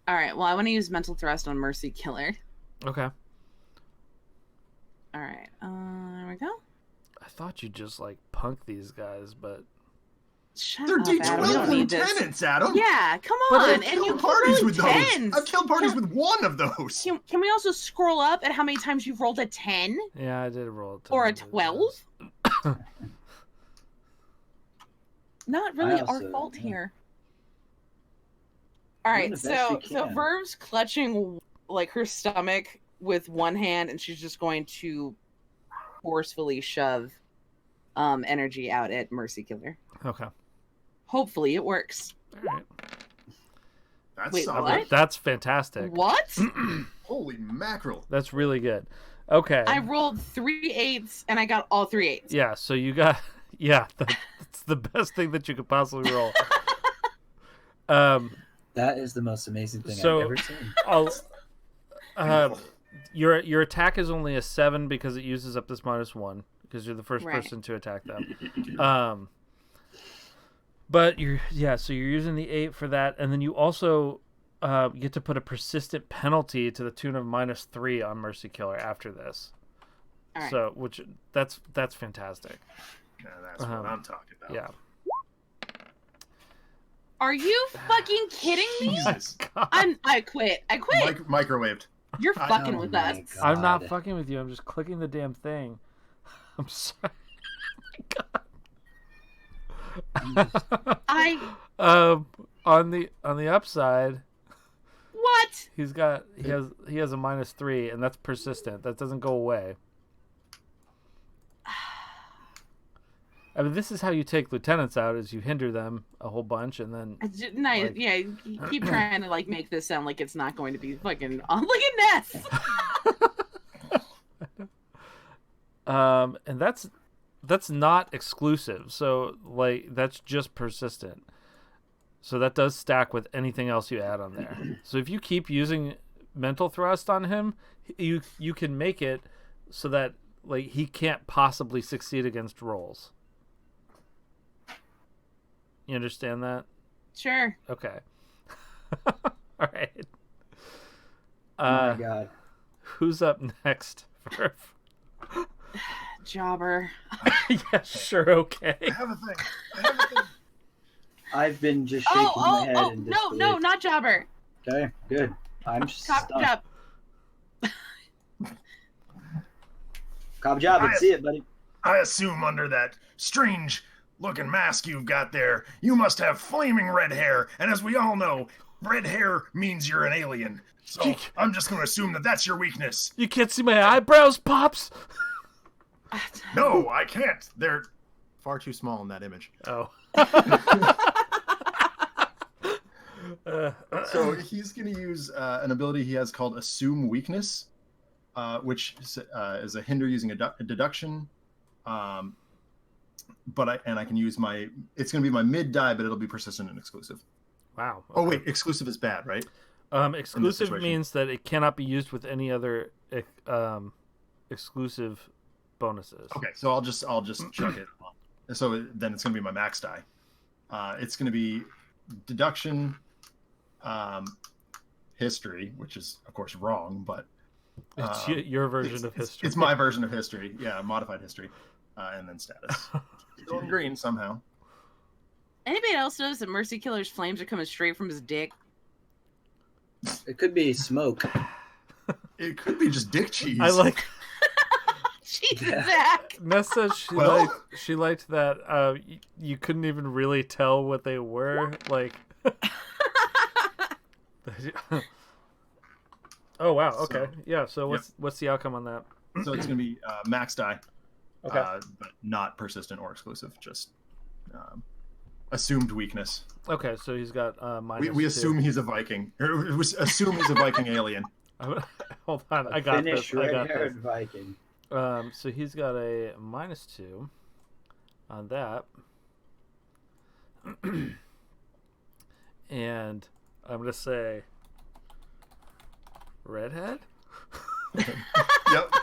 All right. Well, I want to use mental thrust on Mercy Killer. Okay. All right. There we go. I thought you'd just like punk these guys, but Shut they're up, Adam. We don't D12 need this. lieutenants, Adam. Yeah, come But on. I've And killed you keep parties rolling with tens. those. I've killed parties with one of those. Can we also scroll up at how many times you've rolled a 10 yeah, I did roll or a 12? Not really our also- fault yeah. here. All Doing right, the best so you can. Verve's clutching like her stomach with one hand, and she's just going to forcefully shove energy out at Mercy Killer. Okay. Hopefully, it works. All right. That's Wait, solid. what? That's fantastic. What? Holy mackerel. That's really good. Okay. I rolled 3 8s, and I got all 3 8s. Yeah, so you got that's the best thing that you could possibly roll. That is the most amazing thing So- I've ever seen. Your attack is only a 7 because it uses up this -1 because you're the first Right. person to attack them. But so you're using the 8 for that, and then you also get to put a persistent penalty to the tune of -3 on Mercy Killer after this. All right. So that's fantastic. Yeah, that's what I'm talking about. Yeah. Are you fucking kidding me? Jesus. I quit. Microwaved. You're fucking Oh with my us. I'm not God. fucking with you. I'm just clicking the damn thing. I'm sorry. I On the upside, what? he has a -3, and that's persistent. That doesn't go away. I mean, this is how you take lieutenants out: is you hinder them a whole bunch, and then Nice. like- Yeah, you keep trying to like make this sound like it's not going to be fucking. Oh, look at Ness. And that's not exclusive. So like that's just persistent. So that does stack with anything else you add on there. So if you keep using mental thrust on him, you can make it so that like he can't possibly succeed against rolls. You understand that? Sure. Okay. All right. Oh my god. Who's up next? Jobber. Yeah, sure, okay. I have a thing. I've been just shaking my head Oh, in no, disbelief. not Jobber. Okay, good. I'm just Cop stunned. job. Cobb job, let's see it, buddy. I assume under that strange looking mask you've got there, you must have flaming red hair. And as we all know, red hair means you're an alien. So I'm just going to assume that that's your weakness. You can't see my eyebrows, Pops? No, I can't. They're far too small in that image. Oh. So he's going to use an ability he has called Assume Weakness, which is a hinder using a deduction. But I can use my. It's going to be my mid die, but it'll be persistent and exclusive. Wow. Oh wait, exclusive is bad, right? Exclusive situation. means that it cannot be used with any other exclusive bonuses. Okay, so I'll just chuck it. So then it's going to be my max die. It's going to be deduction, history, which is of course wrong, but It's your version of history. It's my version of history. Yeah, modified history, and then status. Going green somehow. Anybody else notice that Mercy Killer's flames are coming straight from his dick? It could be smoke. It could be just dick cheese. I like. Jesus, Yeah. Zach. Ness said she liked that you couldn't even really tell what they were like. Oh wow. Okay. Yeah. So what's the outcome on that? So it's going to be max die, Okay. but not persistent or exclusive. Just assumed weakness. Okay. So he's got minus We 2. assume he's a Viking. Or we assume he's a Viking alien. Hold on. I got Finnish this. I got this. red-haired Viking. So he's got a -2 on that. And I'm going to say redhead? Yep.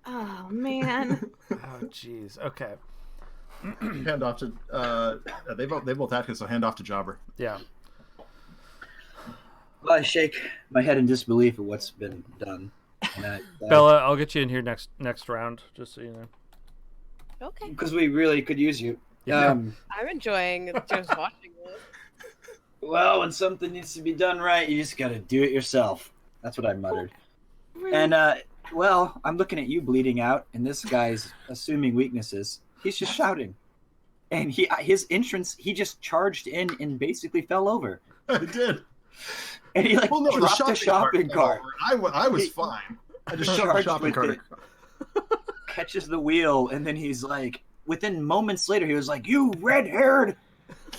Oh man. Oh, jeez. Okay. Hand off to they both acted, so hand off to Jobber. Yeah. Well, I shake my head in disbelief at what's been done. And Bella, I'll get you in here next round, just so you know. Okay. because we really could use you. Yeah. I'm enjoying just watching this. Well, when something needs to be done right, you just gotta do it yourself. That's what I muttered. And well, I'm looking at you bleeding out, and this guy's assuming weaknesses. He's just shouting, and his entrance, he just charged in and basically fell over, I did. and he Well, no, the dropped a shopping cart. I was fine. I just shot a Charged shopping with cart. it. Catches the wheel, and then he's like, within moments later, he was like, "You red-haired."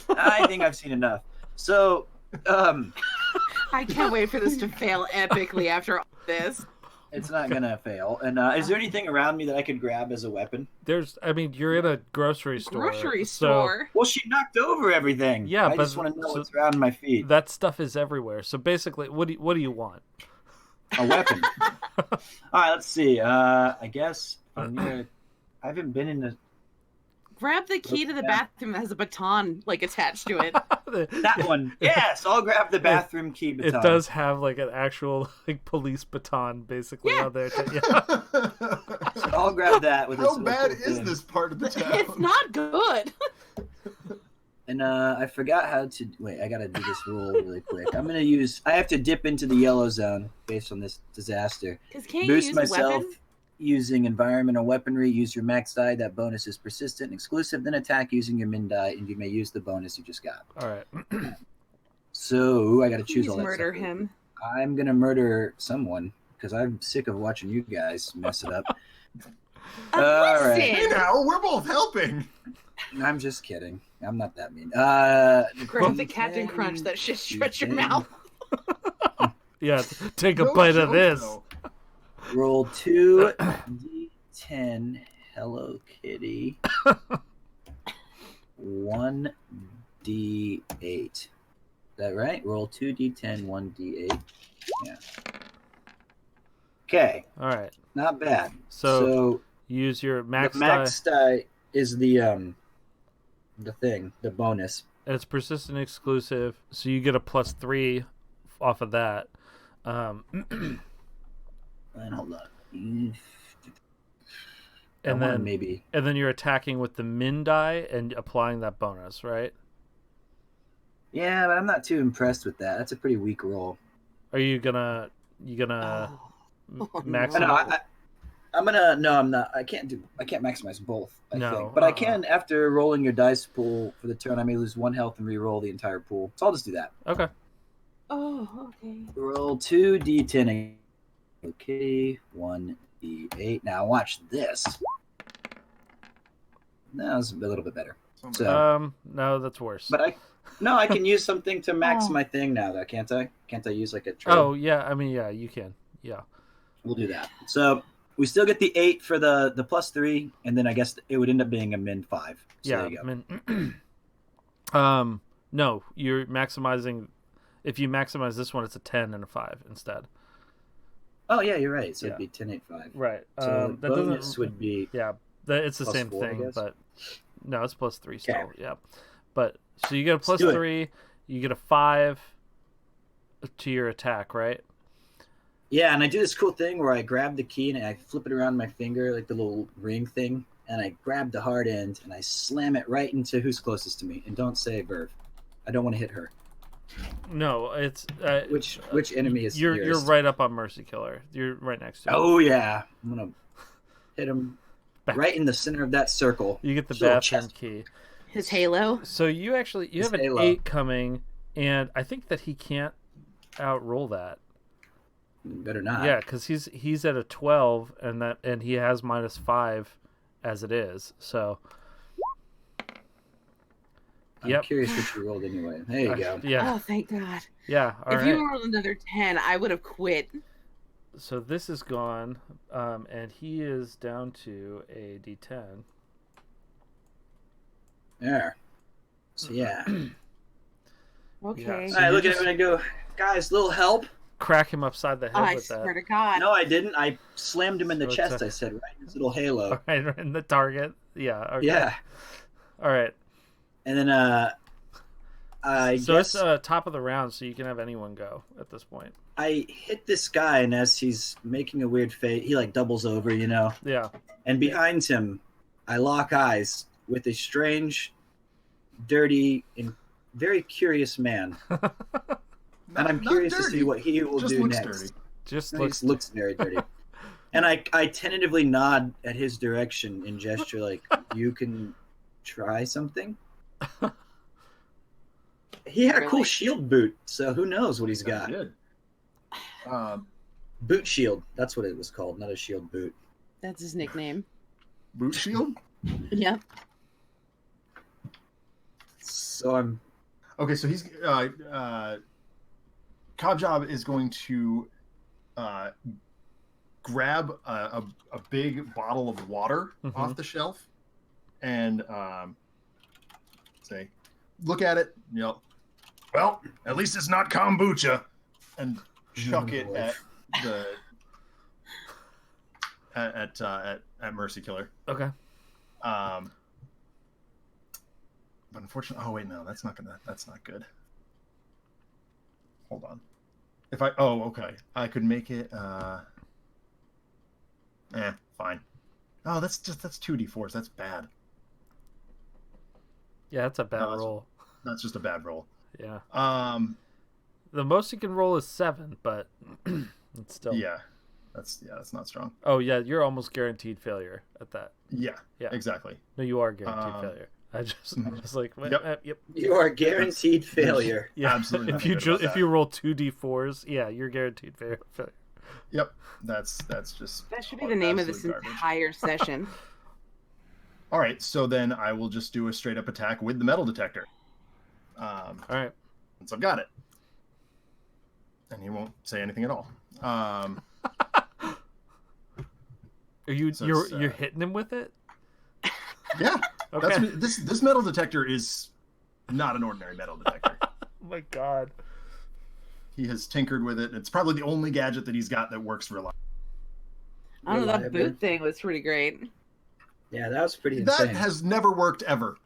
I think I've seen enough. So, I can't wait for this to fail epically after all this. it's not gonna fail. And is there anything around me that I could grab as a weapon? You're in a grocery store. Grocery so store. Well, she knocked over everything. Yeah, I but- just want to know so- what's around my feet. That stuff is everywhere. So basically, what do you want? A weapon. All right, let's see. I guess I haven't been in the Grab the key to the bathroom that has a baton like attached to it. that one. Yes, I'll grab the bathroom key It baton. does have like an actual like police baton basically Yeah. on there. Yeah. So I'll grab that with How this bad little is thing. this part of the town? It's not good. And I forgot how to. Wait, I gotta do this rule really quick. I have to dip into the yellow zone based on this disaster. Because can't you Boost use myself a weapon? using environment or weaponry. Use your max die. That bonus is persistent and exclusive. Then attack using your min die, and you may use the bonus you just got. All right. So I gotta choose Please all that murder stuff. him. I'm gonna murder someone because I'm sick of watching you guys mess it up. All right. Hey now, we're both helping. I'm just kidding. I'm not that mean. Grab the Captain Crunch. That shit stretch your mouth. Yeah, take a No bite of joke, this. though. Roll 2d10 Hello Kitty. 1d8. Is that right? Roll 2d10, 1d8. Yeah. Okay. All right. Not bad. So use your max the max die is the thing, the bonus. and it's persistent exclusive, so you get a +3 off of that. And hold on. And then maybe. And then you're attacking with the min die and applying that bonus, right? Yeah, but I'm not too impressed with that. That's a pretty weak roll. Are you gonna max? no. I'm gonna. No, I'm not. I can't maximize both. I think, but I can after rolling your dice pool for the turn. I may lose 1 health and re-roll the entire pool. So I'll just do that. Okay. Oh, okay. Roll 2d10. Okay, 1d8. Now watch this. That was a little bit better. So, no, that's worse. but I can use something to max my thing now, though, can't I? Can't I use like a trade? Oh yeah, I mean yeah, you can. Yeah. We'll do that. So we still get the 8 for the +3, and then I guess it would end up being a -5. So Yeah. there you go. No, you're maximizing. If you maximize this one, it's a 10 and a 5 instead. Oh yeah, you're right. So Yeah. it'd be 10, 8, 5. Right. So the that bonus doesn't. would be It's the same +4, I thing, guess. but no, it's +3 still. Okay. Yeah. But so you get a Let's do it. +3, you get a 5 to your attack, right? Yeah, and I do this cool thing where I grab the key and I flip it around my finger, like the little ring thing, and I grab the hard end and I slam it right into who's closest to me. And don't say Verve. I don't want to hit her. No, it's Which enemy is you're nearest? right up on Mercy Killer. You're right next to him. Oh yeah, I'm gonna hit him Back. right in the center of that circle. You get the His little bathroom chest. key. His halo. So you have an halo. 8 coming, and I think that he can't outroll that. Better not. Yeah, because he's at a 12, and he has -5 as it is. So. I'm curious what you rolled anyway. There you go. Yeah. Oh, thank God. Yeah. All if right. you rolled another 10, I would have quit. So this is gone, and he is down to a D10. There. So yeah. Okay. Yeah, All right, look at it when I go, guys. Little help. Crack him upside the head I with that. swear to God. No, I didn't. I slammed him in the So it's chest. a- I said, right in his little halo. All right, in the target. Yeah. Okay. Yeah. All right. And then I So guess it's top of the round, so you can have anyone go at this point. I hit this guy, and as he's making a weird face, he like doubles over, you know. Yeah. And behind him, I lock eyes with a strange, dirty, and very curious man. And I'm curious to see what he will Just do looks next. dirty. Just He looks. looks very dirty. And I tentatively nod at his direction and gesture like, you can try something? He had a cool Really? shield boot, so who knows what he's got. Good. Boot shield. That's what it was called, not a shield boot. That's his nickname. Boot shield. Yep. So I'm Okay, so he's Cobjob is going to grab a big bottle of water Mhm. off the shelf and say, "Look at it." Yep. Well, at least it's not kombucha, and chuck it boy. at the at Mercy Killer. Okay. But unfortunately, oh wait, no, that's not good. Hold on. Okay, I could make it. Fine. Oh, that's 2d4s. That's bad. Yeah, that's a bad No, that's- roll. That's just a bad roll. Yeah. The most you can roll is 7, but it's still. yeah, that's not strong. Oh yeah, you're almost guaranteed failure at that. Yeah, Yeah. exactly. No, you are guaranteed failure. I'm just like, Yep. yep. you are guaranteed failure. Yeah, Absolutely If nothing you good about if that. you roll 2d4s, yeah, you're guaranteed failure. Yep, that's just. That should be the name of this absolute garbage. entire session. All right, so then I will just do a straight up attack with the metal detector. All right. Once I've got it, and he won't say anything at all. Are you So you're hitting him with it? Yeah. Okay. This metal detector is not an ordinary metal detector. Oh my god. He has tinkered with it. It's probably the only gadget that he's got that works reliably. I don't know, that Reliable. boot thing was pretty great. Yeah, that was pretty That insane. has never worked ever.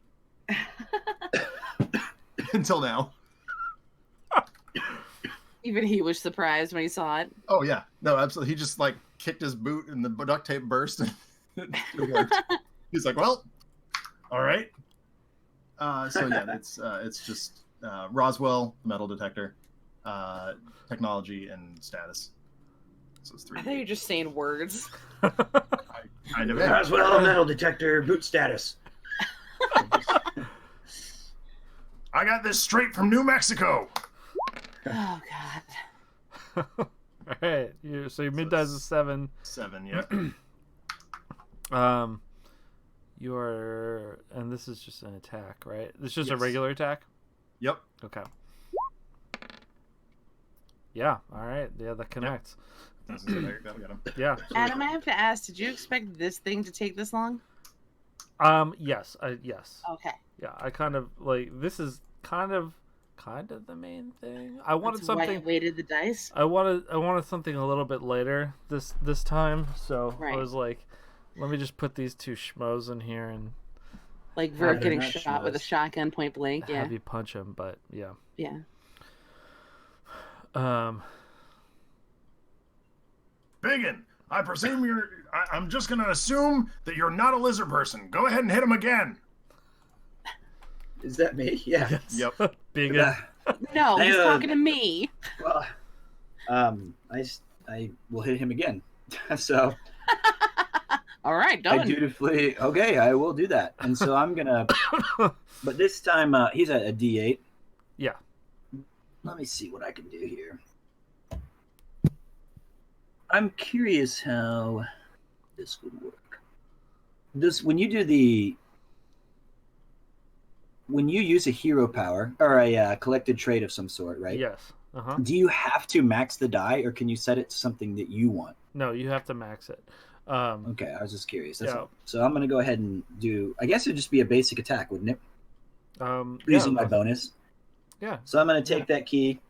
Until now. Even he was surprised when he saw it. Oh yeah. No, absolutely. He just like kicked his boot and the duct tape burst and it worked. He's like, well, all right. So yeah, it's just Roswell, metal detector, technology, and status. So it's three. I thought you were just saying words. I kind of am. Roswell metal detector boot status. I got this straight from New Mexico. Oh god. All right. So your mid dice is 7. 7, yeah. You're, and this is just an attack, right? This is just a Yes. regular attack. Yep. Okay. Yeah. All right. Yeah, that connects. Got him. Yeah. Adam, I have to ask, did you expect this thing to take this long? Yes. Yes. Okay. Yeah. I kind of like this is kind of the main thing. I wanted That's why something. I weighted the dice. I wanted something a little bit later this time. So I Right. was like, let me just put these two schmoes in here and Like Yeah, Verb they're getting not shot with a schmoes. shotgun point blank. Yeah. have you punch him. But yeah. Yeah. Biggin, I presume I'm just going to assume that you're not a lizard person. Go ahead and hit him again. Is that me? Yeah. Yep. Big. No, he's I, talking to me. Well, I will hit him again. So All right, I done. dutifully, okay, I will do that. And so I'm gonna, but this time he's at a D8. Yeah. Let me see what I can do here. I'm curious how this would work. When you use a hero power or a collected trait of some sort, right? Yes. Do you have to max the die, or can you set it to something that you want? No, you have to max it. Okay, I was just curious. That's Yeah. all. So I'm going to go ahead and do, I guess it'd just be a basic attack, wouldn't it? Using my bonus. Yeah. So I'm going to take that key,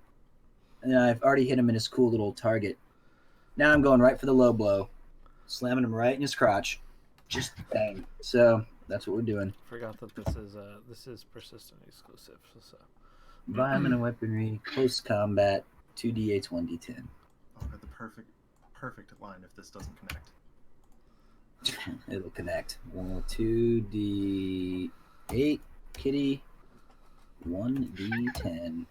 and I've already hit him in his cool little target. Now I'm going right for the low blow, slamming him right in his crotch. Just bang. So that's what we're doing. Forgot that this is persistent exclusive. So. Environment and weaponry, close combat, 2d8s, 1d10. Oh, got the perfect line if this doesn't connect. It'll connect. 2d8, kitty, 1d10.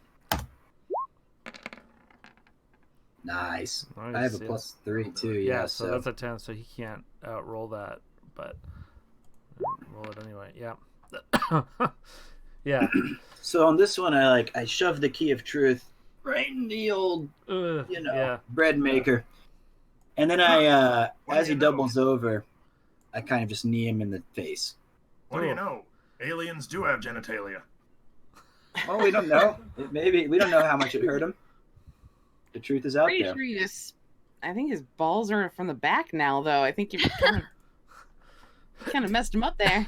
Nice. I have a yeah. +3 too. Yeah, Yeah, so that's a 10, so he can't outroll that, but roll it anyway. Yeah. Yeah. So on this one, I shoved the key of truth right in the old, yeah. bread maker, and then as he doubles over, I kind of just knee him in the face. What do you know? Aliens do have genitalia. Oh, we don't know. Maybe we don't know how much it hurt him. The truth is out Pretty there. sure you just. I think his balls are from the back now, though. I think you kind of messed him up there.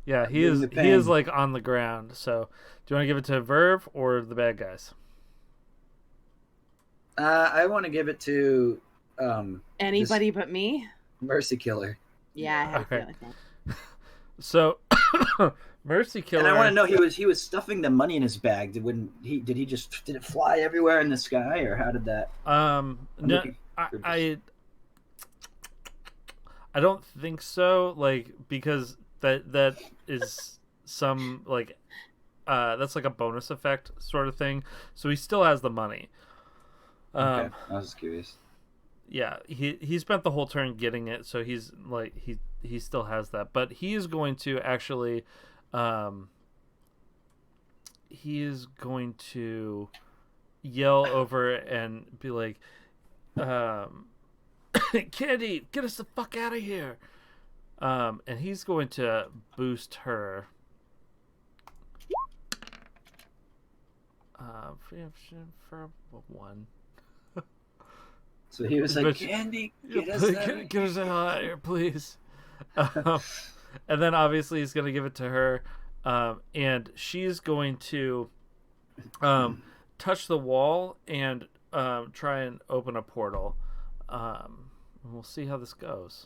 Yeah, he Feeling is. the He is pain. like on the ground. So, do you want to give it to Verve or the bad guys? I want to give it to Anybody but me? Mercy Killer, Yeah, I have Okay. to feel like that. So, Mercy Killer. and I want to know he was stuffing the money in his bag. Did it fly everywhere in the sky, or how did that? No, looking I don't think so. Like, because that is some like that's like a bonus effect sort of thing. So he still has the money. Okay, I was just curious. Yeah, he spent the whole turn getting it, so he's like he still has that. But he is going to actually yell over and be like, Candy, get us the fuck out of here. And he's going to boost her. For 1. So he was like, Candy, get us out of here, please. And then obviously he's going to give it to her. And she's going to touch the wall and try and open a portal. We'll see how this goes.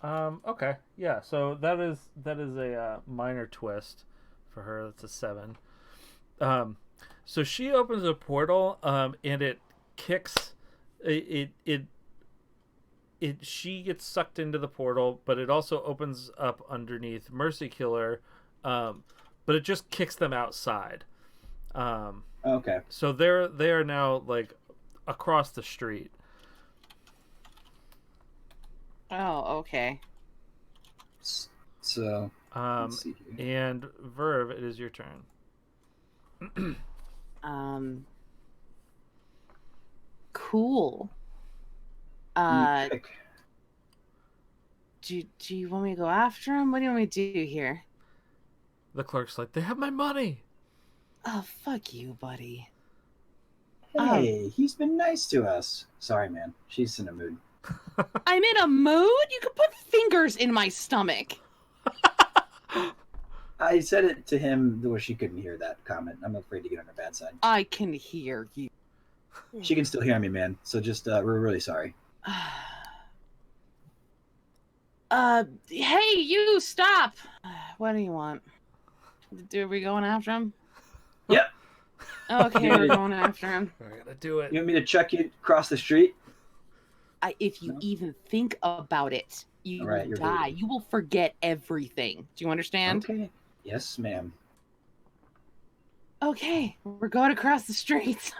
Okay, yeah. So that is a minor twist for her. That's a 7. So she opens a portal, and it kicks. She gets sucked into the portal, but it also opens up underneath Mercy Killer, but it just kicks them outside. Okay. So they are now like across the street. Oh, okay. So let's see here. And Verve, it is your turn. Cool. You pick. Do you want me to go after him? What do you want me to do here? The clerk's like, they have my money. Oh, fuck you, buddy. Hey, he's been nice to us. Sorry, man. She's in a mood. I'm in a mood? You could put fingers in my stomach. I said it to him where she couldn't hear that comment. I'm afraid to get on her bad side. I can hear you. She can still hear me, man. So just, we're really sorry. Hey, you, stop. What do you want? Are we going after him? Yep. Okay, we're going after him. We're gonna do it. You want me to chuck you across the street? If you even think about it, you Right, will you're die. rude. You will forget everything. Do you understand? Okay. Yes, ma'am. Okay, we're going across the street.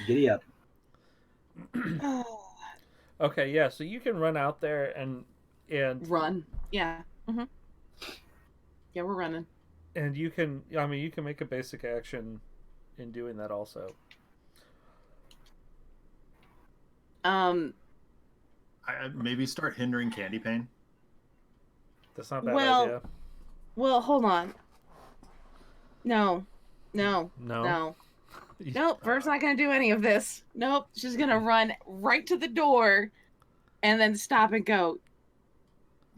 Giddy up. Okay, yeah. So you can run out there and Run. Yeah. Mm-hmm. Yeah, we're running. and you can. I mean, you can make a basic action in doing that also. I maybe start hindering Candy Pain. That's not a bad Well- idea. Well, hold on. No. No. Nope, Verve's not gonna do any of this. Nope, she's gonna run right to the door and then stop and go.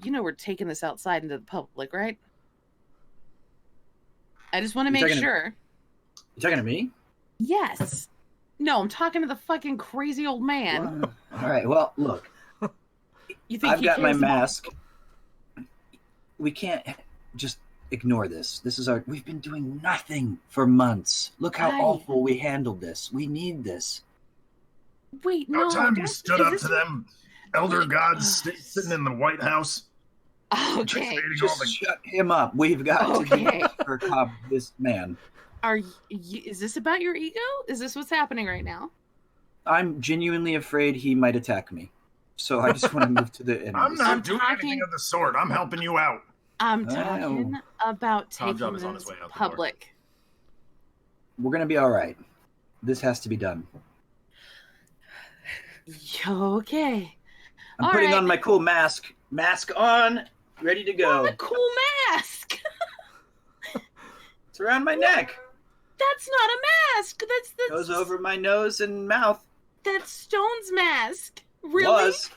You know we're taking this outside into the public, right? I just want to You're make talking to- sure. You talking to me? Yes. No, I'm talking to the fucking crazy old man. All right. Well, look. You think I've he got my cares about- mask. We can't just ignore this. We've been doing nothing for months. Look how Right. awful we handled this. We need this. Wait, no. About time you don't- stood is up this- to them elder gods sitting in the White House. Okay. Dictating all Just the... shut him up. We've got Okay. to curb this man. Is this about your ego? Is this what's happening right now? I'm genuinely afraid he might attack me. So I just want to move to the end. I'm not I'm doing talking- anything of the sort. I'm helping you out. I'm Oh. talking about Tom taking Job is on this his way out the door. public. We're going to be all right. This has to be done. Okay. I'm All putting right. on my cool mask. Mask on. Ready to go. What a cool mask! It's around my neck. That's not a mask. That's Goes over my nose and mouth. That's Stone's mask. Really? Was.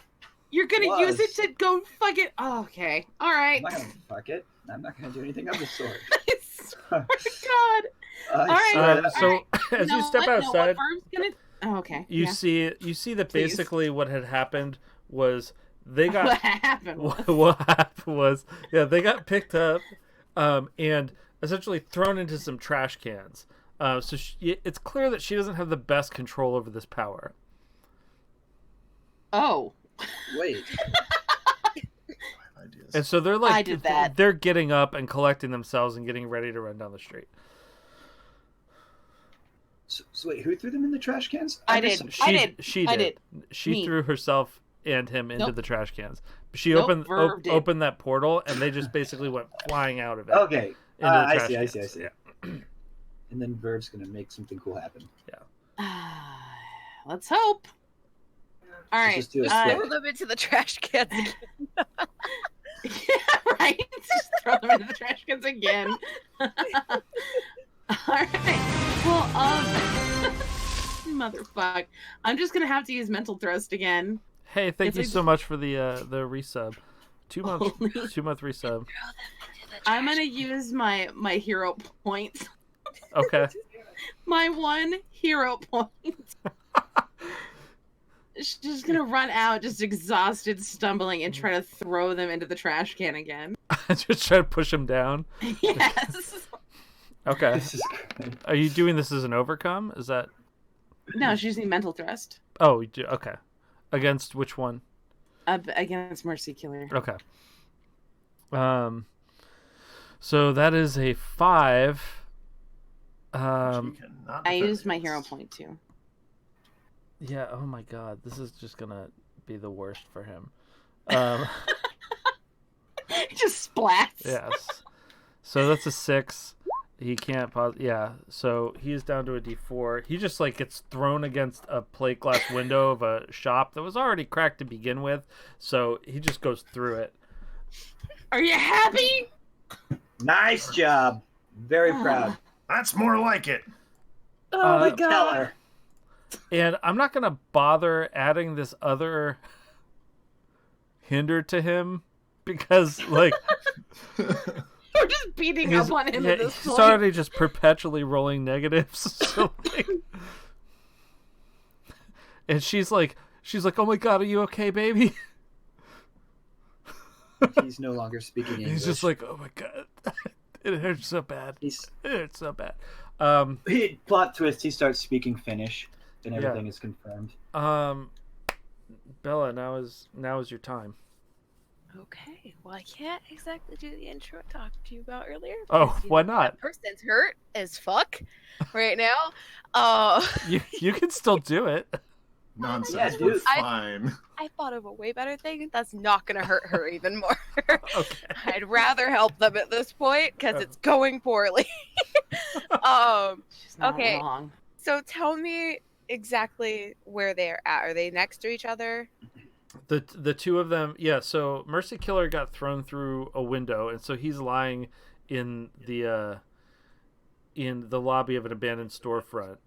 You're gonna use it Was. to go fuck it? Oh, okay. All right. I'm not going to fuck it. I'm not going to do anything of the sort. I swear to God. I right. swear to- So as You know you step what? No, what outside, Verve's gonna... Oh, okay. you yeah. see that Please. basically what had happened was they got What happened? what happened was they got picked up and essentially thrown into some trash cans. So it's clear that she doesn't have the best control over this power. Oh. Wait. Ideas. And so they're like I did that. they're getting up and collecting themselves and getting ready to run down the street. So wait, who threw them in the trash cans? I missed did. some- I did. She I did. did. She Me. threw herself and him into Nope. the trash cans. She Nope, Verve did. opened that portal and they just basically went flying out of it. Okay. into the I trash see. cans. Yeah. And then Verve's gonna make something cool happen. Let's hope. All Let's right. just do a Throw split. them into the trash cans. Yeah, right. Just throw them into the trash cans again. All right. Well, motherfuck. I'm just gonna have to use mental thrust again. Hey, thank It's you like- so much for the resub. 2-month Holy- 2-month resub. I'm gonna use my hero point. Okay. My one hero point. She's just gonna run out, just exhausted, stumbling, and try to throw them into the trash can again. Just try to push him down. Yes. Okay. This is great. Are you doing this as an overcome? Is that? No, she's using mental thrust Oh, you do. Okay. Against which one? against Mercy Killer. Okay. So that is a 5. She cannot I defend used my against. hero point too. Yeah. Oh my God. This is just gonna be the worst for him. Just splats. Yes. So that's a 6. He can't pause. Yeah. So he's down to a D4. He just like gets thrown against a plate glass window of a shop that was already cracked to begin with. So he just goes through it. Are you happy? Nice job. Very proud. That's more like it. Oh my Tell god. her. And I'm not gonna bother adding this other hinder to him because like We're just beating up on him at this he's point. already just perpetually rolling negatives. So, like, and she's like, oh my God, are you okay, baby? He's no longer speaking English. He's just like, oh my God, it hurts so bad. He's It hurts so bad. plot twist. He starts speaking Finnish, and Yeah. everything is confirmed. Bella, now is your time. Okay, well, I can't exactly do the intro I talked to you about earlier. Oh, because, you why know, not? That person's hurt as fuck right now. You can still do it. Nonsense. Yeah, We're dude. fine. I thought of a way better thing that's not going to hurt her even more. Okay. I'd rather help them at this point because Oh. it's going poorly. She's not Okay. wrong. So tell me exactly where they're at. Are they next to each other? The two of them, yeah. So Mercy Killer got thrown through a window, and so he's lying in the lobby of an abandoned storefront.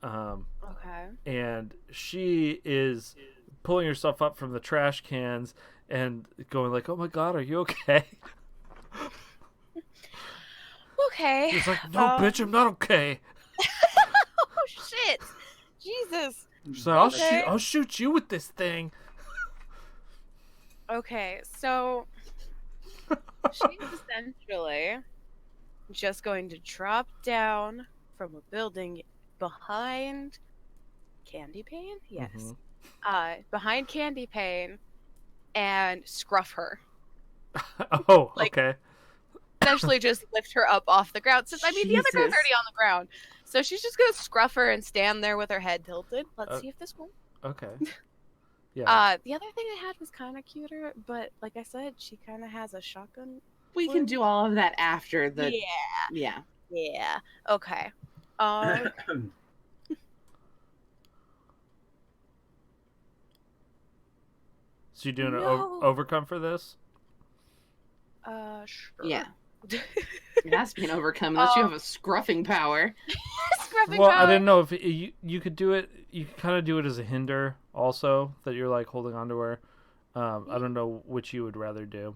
Okay. And she is pulling herself up from the trash cans and going like, "Oh my God, are you okay?" Okay. He's like, "No, bitch, I'm not okay." Oh shit! Jesus. She's like, Okay. I'll shoot you with this thing." Okay, so she's essentially just going to drop down from a building behind Candy Pane? Yes. Behind Candy Pane and scruff her. Oh, Like- okay. Essentially just lift her up off the ground. Since the other girl's Jesus. already on the ground. So she's just gonna scruff her and stand there with her head tilted. Let's see if this works. Okay. Yeah. The other thing I had was kind of cuter, but like I said, she kind of has a shotgun. We can do all of that after the. Yeah. Yeah. Yeah. Okay. So you're doing no. an overcome for this? Sure. Yeah. It has to be an overcome unless you have a scruffing power. Scruffing Well, I power. didn't know if you could do it. You could kind of do it as a hinder, also that you're like holding onto her. I don't know which you would rather do.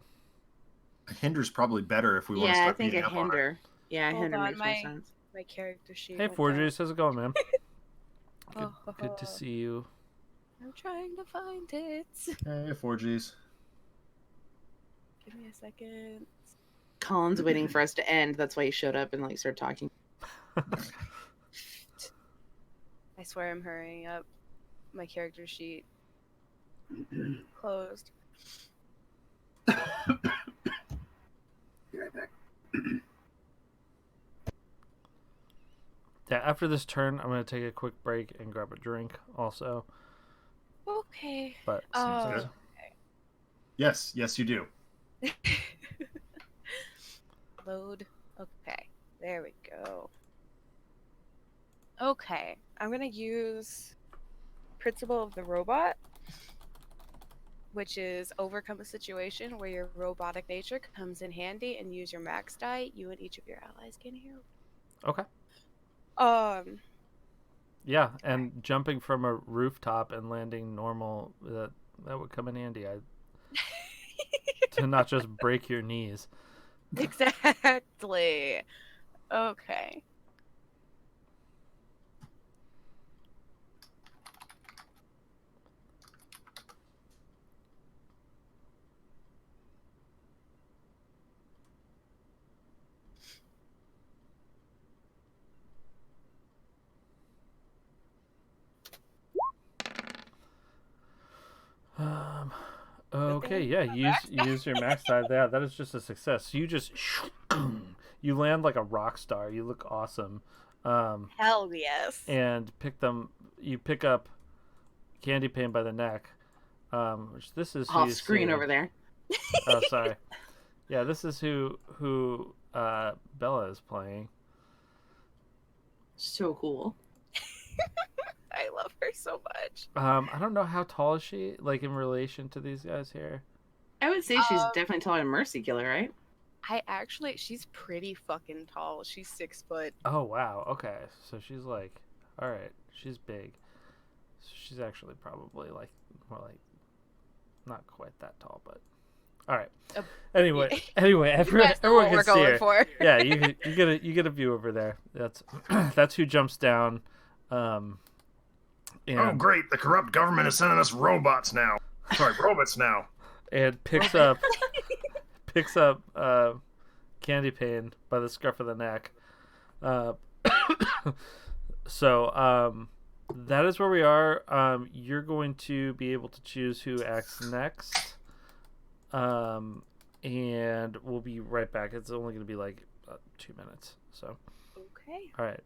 A hinder's probably better if we want to Yeah, I start think beating a up on her. hinder. Yeah, a Hold hinder on, makes more sense. My character sheet. Hey, went Forges, how's it going, man? down. Good to see you. I'm trying to find it. Hey, 4Gs. Give me a second. Colin's waiting for us to end. That's why he showed up and like started talking. I swear I'm hurrying up. My character sheet closed. Be right back. Yeah, after this turn, I'm gonna take a quick break and grab a drink, also. Okay. But Oh. good. Yes, you do. Load. Okay, there we go. Okay, I'm gonna use Principle of the Robot, which is overcome a situation where your robotic nature comes in handy and use your max die. You and each of your allies gain a hero. Okay. Um, Yeah, and jumping from a rooftop and landing normal, that would come in handy. To not just break your knees. exactly. Okay. Okay, thing yeah, is use your max die. Yeah, that is just a success. You just you land like a rock star. You look awesome. Hell yes. And you pick up Candy Pane by the neck. Which this is who Off you screen see. over there. Oh, sorry. Yeah, this is who Bella is playing. So cool. I love her so much. I don't know how tall is she, like in relation to these guys here. I would say she's definitely taller than Mercy Killer, right? She's pretty fucking tall. She's 6 foot. Oh wow. Okay, so she's like, all right, she's big. So she's actually probably like more like not quite that tall, but all right. Anyway, everyone That's what can we're see going her. for. Yeah, you get a view over there. That's who jumps down. And Oh, great! The corrupt government is sending us robots now. Sorry, robots now. And picks up Candy Pane by the scruff of the neck. So that is where we are. You're going to be able to choose who acts next. And we'll be right back. It's only going to be like 2 minutes. So, Okay. all right.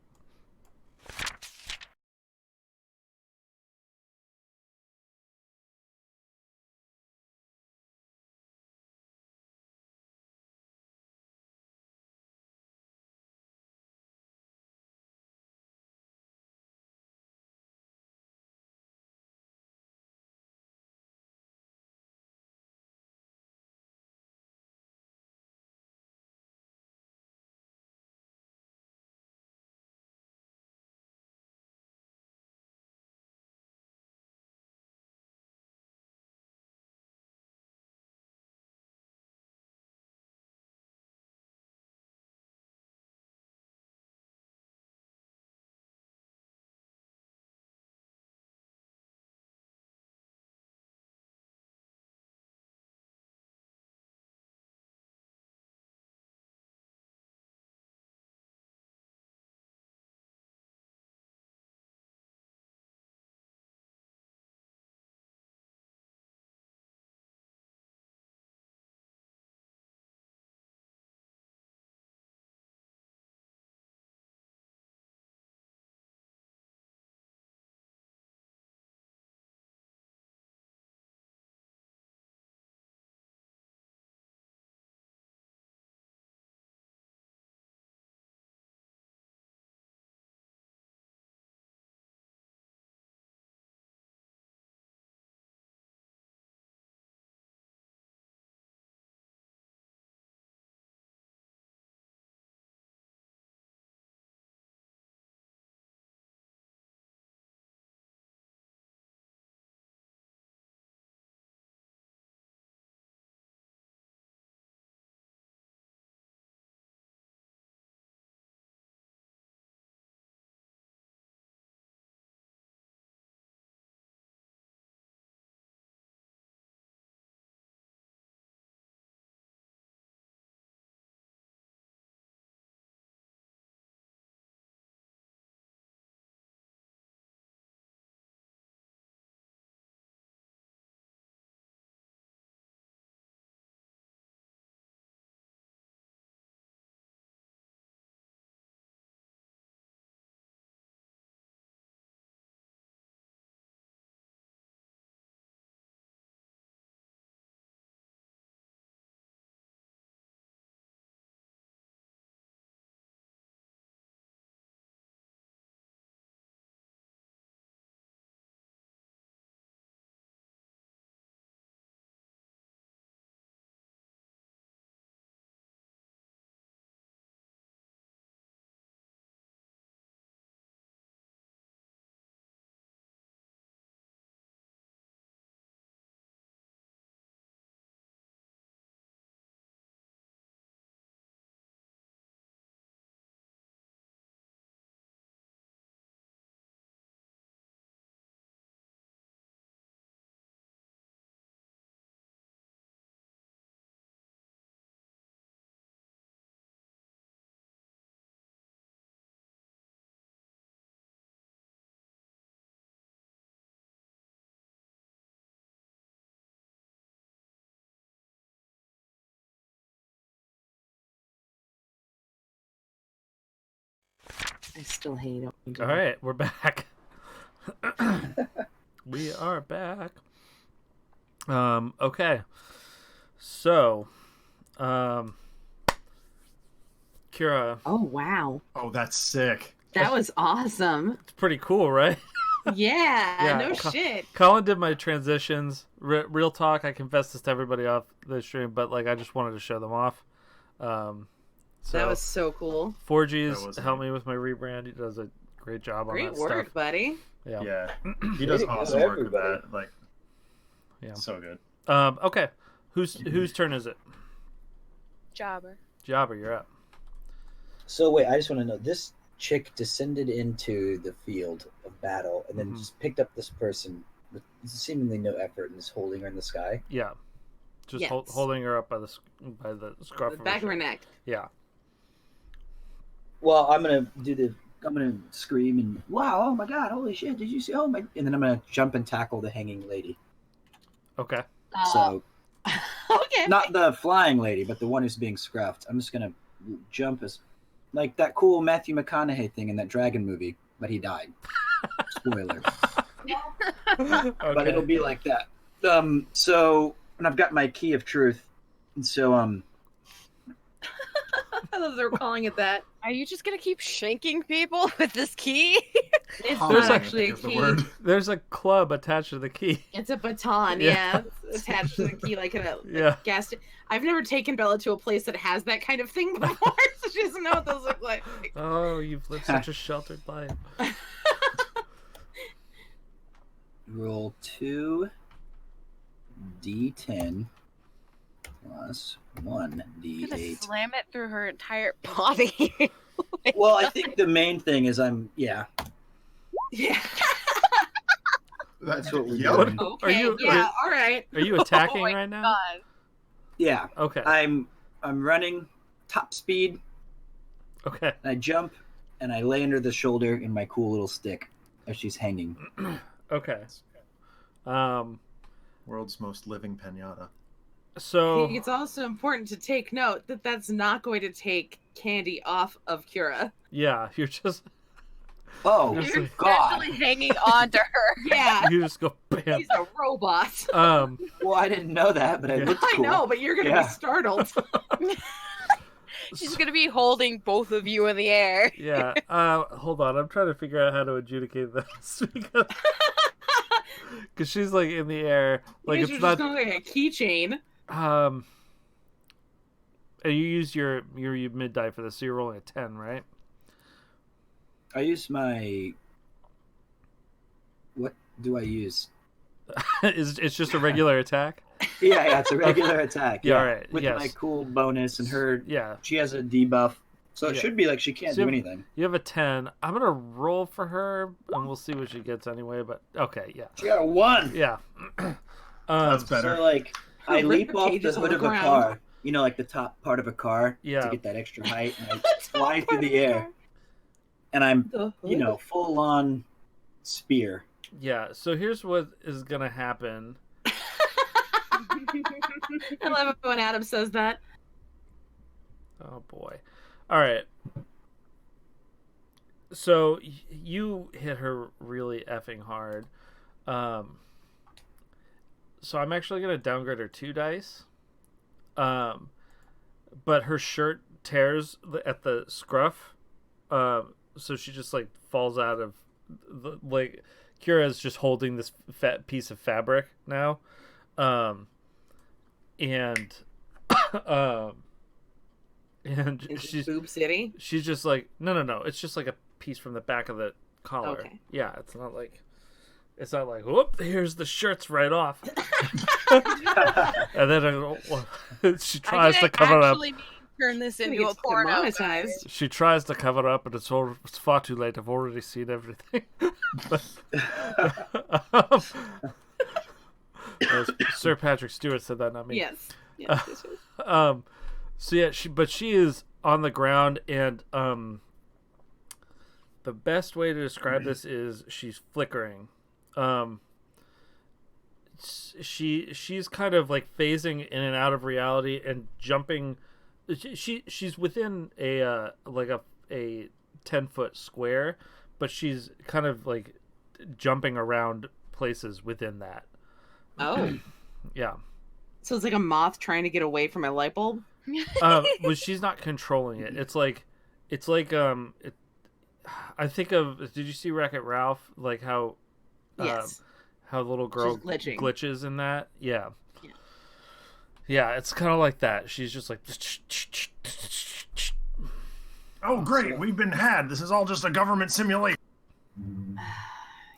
I still hate it. All right, we're back. We are back. Okay. So, Kira, Oh wow, Oh, that's sick. that was awesome. it's pretty cool, right? Yeah, Yeah, no shit. Colin did my transitions. Real talk, I confess this to everybody off the stream, but like I just wanted to show them off. So That was so cool. 4G's helped me with my rebrand. He does a great job on Great that work, stuff. buddy. Yeah. Yeah, he does awesome work with everybody. that. Like, Yeah. so good. Okay. Whose turn is it? Jobber. Jobber, you're up. So wait, I just want to know, this chick descended into the field of battle and then just picked up this person with seemingly no effort and is holding her in the sky. Yeah. Just Yes. holding her up by the scruff The of back of her shirt. neck. Yeah. Well, I'm gonna scream and wow, oh my god, holy shit, did you see? Oh my! And then I'm gonna jump and tackle the hanging lady. Okay. So Okay. not the flying lady, but the one who's being scruffed. I'm just gonna jump as like that cool Matthew McConaughey thing in that dragon movie, but he died. Spoiler. Okay. But it'll be like that. So and I've got my key of truth, and so I love they're calling it that. Are you just gonna keep shanking people with this key? It's Hung not actually a is the key. word. There's a club attached to the key. It's a baton, Yeah. yeah. It's attached to the key like in a Yeah. gas. I've never taken Bella to a place that has that kind of thing before, so she doesn't know what those look like. Oh, you've lived such a sheltered life. roll 2d10 plus 1d8. I'm gonna slam it through her entire body. Well, I think the main thing is Yeah. That's what we Yep. do. Okay. Are you- Yeah. All right. Are you attacking Oh my right now? God. Yeah, Okay. I'm running top speed. Okay. And I jump and I lay under the shoulder in my cool little stick as she's hanging. Okay. World's most living pinata. So It's also important to take note that that's not going to take Candy off of Kira. yeah, you're just Oh You're You're God! essentially hanging on to her. Yeah. you just go bam. He's a robot. Well, I didn't know that, but it Yeah. looked I cool. know, but you're gonna Yeah. be startled. She's gonna be holding both of you in the air. Yeah. Hold on. I'm trying to figure out how to adjudicate this because she's like in the air, like These it's are not. just going like a keychain. And you use your mid die for this, so you're rolling a 10, right? I use my. What do I use? It's just a regular attack. Yeah, it's a regular attack. Yeah, all right, With yes. my cool bonus and her. Yeah. She has a debuff, so it Yeah. should be like she can't So do you have- anything. You have a 10. I'm gonna roll for her, and we'll see what she gets anyway. But okay, yeah, She got a 1. yeah. That's better. So like, I Rip leap her off the cages on hood the of a ground. car. You know, like the top part of a car Yeah. to get that extra height, and I fly through the air, and I'm full on spear. Yeah. So here's what is gonna happen. I love it when Adam says that. Oh boy. All right. So you hit her really effing hard. So I'm actually gonna downgrade her 2 dice. But her shirt tears at the scruff. So she just like falls out of the like. Kira's just holding this fat piece of fabric now, and Is she's Boob City. she's just like no. It's just like a piece from the back of the collar. Okay. Yeah, it's not like whoop. Here's the shirts right off, and then she tries to cover it up. Turn this Gonna into get a porno. demonetized. She tries to cover it up, and it's far too late. I've already seen everything. But, Sir Patrick Stewart said that, not me. Yes. Yes. So yeah, she is on the ground, and the best way to describe this is she's flickering. She's kind of like phasing in and out of reality and jumping. She's within a 10-foot square, but she's kind of like jumping around places within that. Oh. Yeah. So it's like a moth trying to get away from a light bulb? Well, she's not controlling it. It's like I think of, did you see Wreck-It Ralph? Like how Yes. how the little girl She's glitching. glitches in that? Yeah. Yeah. Yeah, it's kind of like that. She's just like... Oh, great. We've been had. This is all just a government simulation.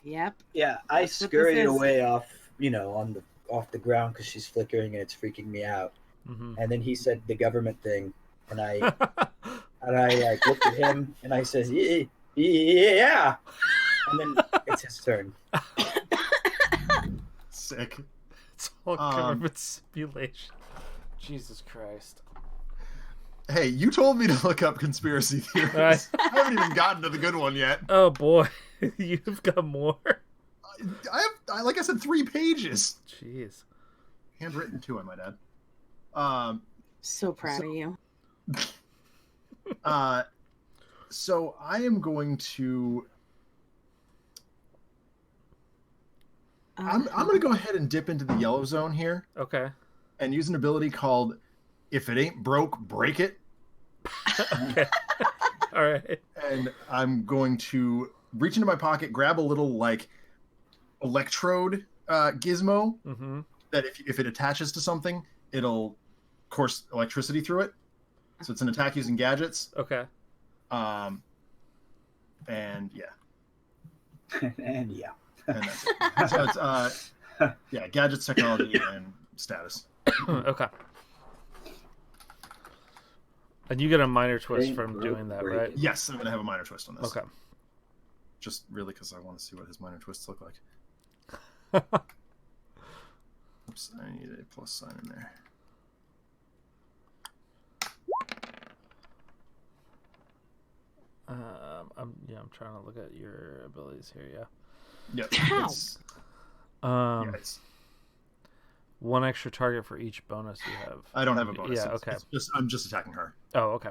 Yep. Yeah, I That's what this scurried is. away off the ground because she's flickering and it's freaking me out. Mhm. And then he said the government thing, and I like looked at him and I said, yeah. And then it's his turn. Sick. It's all government simulation. Jesus Christ. Hey, you told me to look up conspiracy theories. I haven't even gotten to the good one yet. Oh boy, you've got more. I have, like I said, 3 pages. Jeez. Handwritten too, I might add. So proud of you. So I am going to. I'm going to go ahead and dip into the yellow zone here Okay. and use an ability called "If It Ain't Broke, Break It." Okay. All right. And I'm going to reach into my pocket, grab a little like electrode gizmo Mm-hmm. that if it attaches to something, it'll course electricity through it. So it's an attack using gadgets. Okay. And yeah. And yeah. And that's it. So it's yeah, gadgets, technology, and status. Okay. And you get a minor twist Ain't from broke, doing that, break right? it. Yes, I'm gonna have a minor twist on this. Okay. Just really because I want to see what his minor twists look like. Oops, I need a plus sign in there. I'm trying to look at your abilities here. Yeah. Yep. Ow. It's, Um, yeah, it's, one extra target for each bonus you have. I don't have a bonus. Yeah. It's- Okay. it's just, I'm just attacking her. Oh. Okay.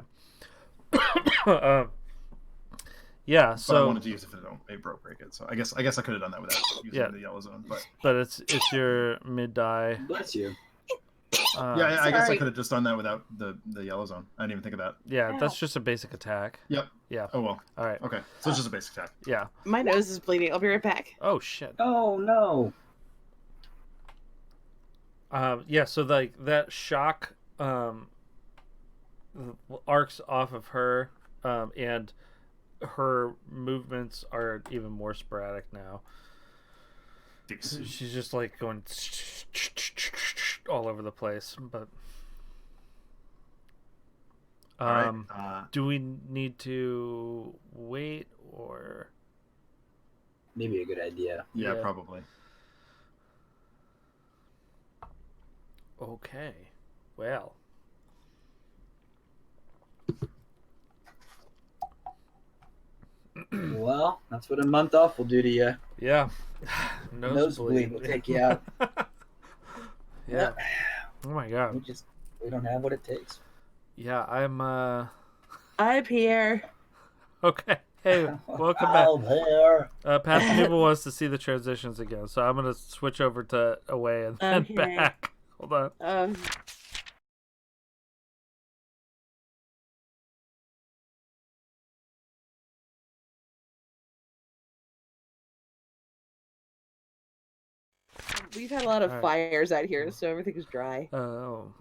Yeah. But I So, wanted to use if it broke break it. So I guess I could have done that without using Yeah. the yellow zone. But but it's your mid die. Bless you. yeah, I guess I Sorry. could have just done that without the yellow zone. I didn't even think of that. Yeah. That's just a basic attack. Yep. Yeah. Oh well. All right. Okay. So it's just a basic attack. Yeah. My nose is bleeding. I'll be right back. Oh shit. Oh no. Yeah, so like that shock arcs off of her, and her movements are even more sporadic now. She's just like going all over the place. But All right. do we need to wait or? Maybe a good idea. Yeah, Yeah. probably. Okay, well. Well, that's what a month off will do to you. Yeah. Nosebleed will take you out. Yeah. Oh my god. We don't have what it takes. Yeah, I'm I'm here. okay. Hey, welcome back. There. Pastor Newell wants to see the transitions again, so I'm gonna switch over to away and then Okay. back. Hold on. We've had a lot of Alright. fires out here, so everything is dry. Oh,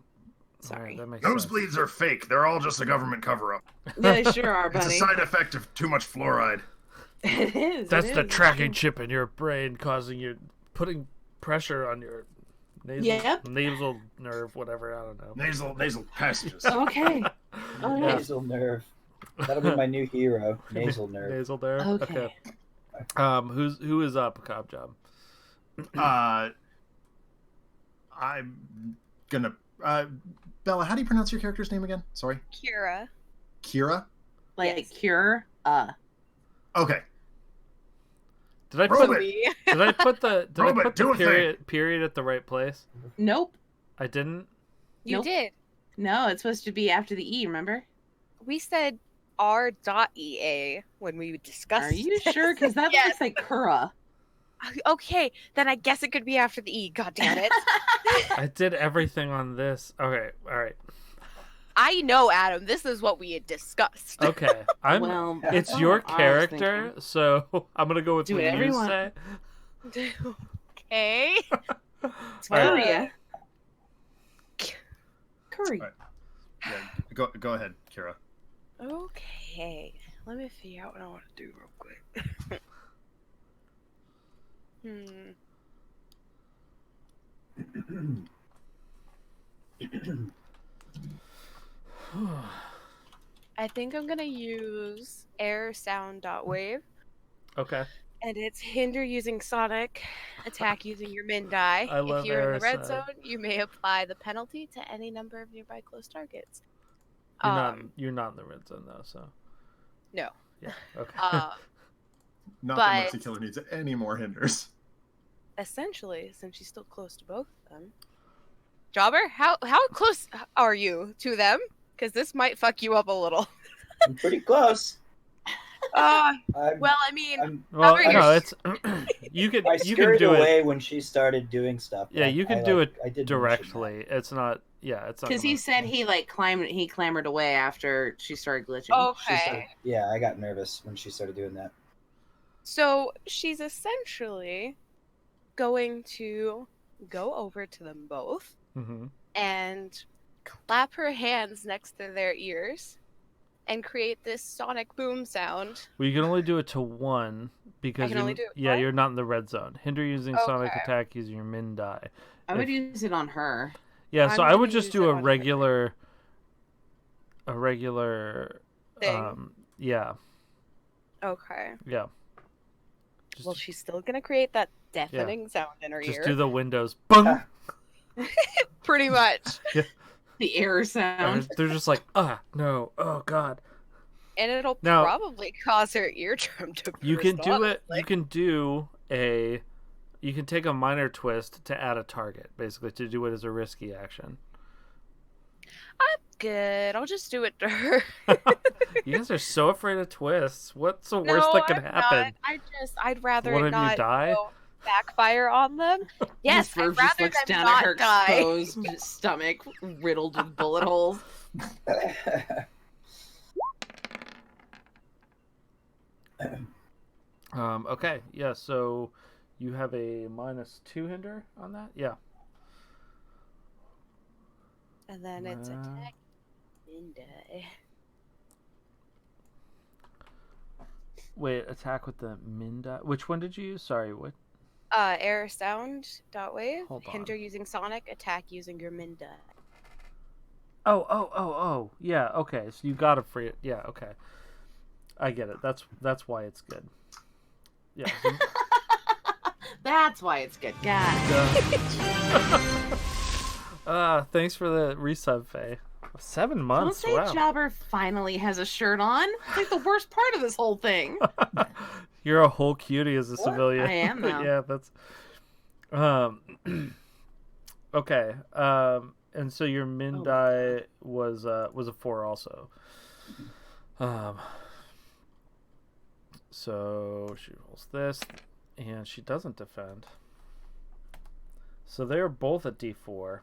Sorry. alright, that makes sense. Nosebleeds are fake. They're all just a government cover-up. They sure are, It's a buddy. side effect of too much fluoride. It is. That's it the is. tracking chip in your brain causing you putting pressure on your nasal nerve, whatever. I don't know. Nasal passages. Okay. All right. Nasal nerve. That'll be my new hero. Nasal nerve. Nasal nerve. Okay. Who is up, Cop Job? I'm gonna Bella, how do you pronounce your character's name again? Sorry. Kira. Kira? Like Yes. cure. Okay. Did I Robot. put did I put the Robot, do a thing. period at the right place? Nope. I didn't. You Nope. did. No, it's supposed to be after the E. Remember? We said R.EA when we discussed. Are you sure? Because that Yes. looks like Kura. Okay, then I guess it could be after the E. God damn it! I did everything on this. Okay, all right. I know, Adam. This is what we had discussed. Okay, Well, it's that's your what I was character, so I'm gonna go with Do what whatever you you want. say. Okay. It's All right. Korea. Curry. All right. Yeah, go ahead, Kira. Okay. Let me figure out what I want to do real quick. I think I'm gonna use air sound dot wave, Okay. and it's hinder using sonic, attack using your min die. I love If you're in the air red sound. zone, you may apply the penalty to any number of nearby close targets. You're not in the red zone though, so. No. Yeah. Okay. Not But- that Lexi Killer needs any more hinders. Essentially, since she's still close to both of them. Jobber, how close are you to them? Because this might fuck you up a little. I'm pretty close. I'm, Well, I mean, well, Jobber, no, you're- it's you can I you can scurried do it. away when she started doing stuff. Yeah, you can I do like- it I did mention directly. It's not. Yeah, it's not. Because he gonna- said he clambered away after she started glitching. that. She okay. started- yeah, I got nervous when she started doing that. So she's essentially going to go over to them both Mhm. and clap her hands next to their ears and create this sonic boom sound. Well, you can only do it to one because can only do it yeah, one? you're not in the red zone. Hinder using sonic Okay. attack using your min die. I would use it on her. Yeah, so I'm I would gonna just use do it a on her. regular Thing. yeah. Okay. Yeah. Just, Well, she's still gonna create that deafening sound in her just ear. do the windows. Boom. Pretty much. The error sound. They're just like, no, oh god. And it'll Now- probably cause her eardrum to burst. You can do it. honestly. You can do a. You can take a minor twist to add a target, basically, to do it as a risky action. Good. I'll just do it to her. You guys are so afraid of twists. What's the worst No, that can I'm happen? not. I'd rather One it of you not die? backfire on them. Yes, Verve I'd just rather looks them down not at her die. exposed stomach riddled with bullet holes. Okay, yeah. So you have a -2 hinder on that. Yeah. And then it's Uh, attack and die. Wait, attack with the min die. Which one did you use? Sorry, what? Air sound dot wave. Hold on. Hinder using sonic. Attack using your min die. Oh. Yeah. Okay. So you got to free it. Yeah. Okay. I get it. That's why it's good. Yeah. That's why it's good. God. Thanks for the resub, Faye. 7 Don't months. say Wow. Jobber finally has a shirt on. It's like the worst part of this whole thing. You're a whole cutie as a What? civilian. I am now. Yeah, that's. Okay. And so your min Oh my die was a 4 also. So she rolls this, and she doesn't defend. So they're both at D4.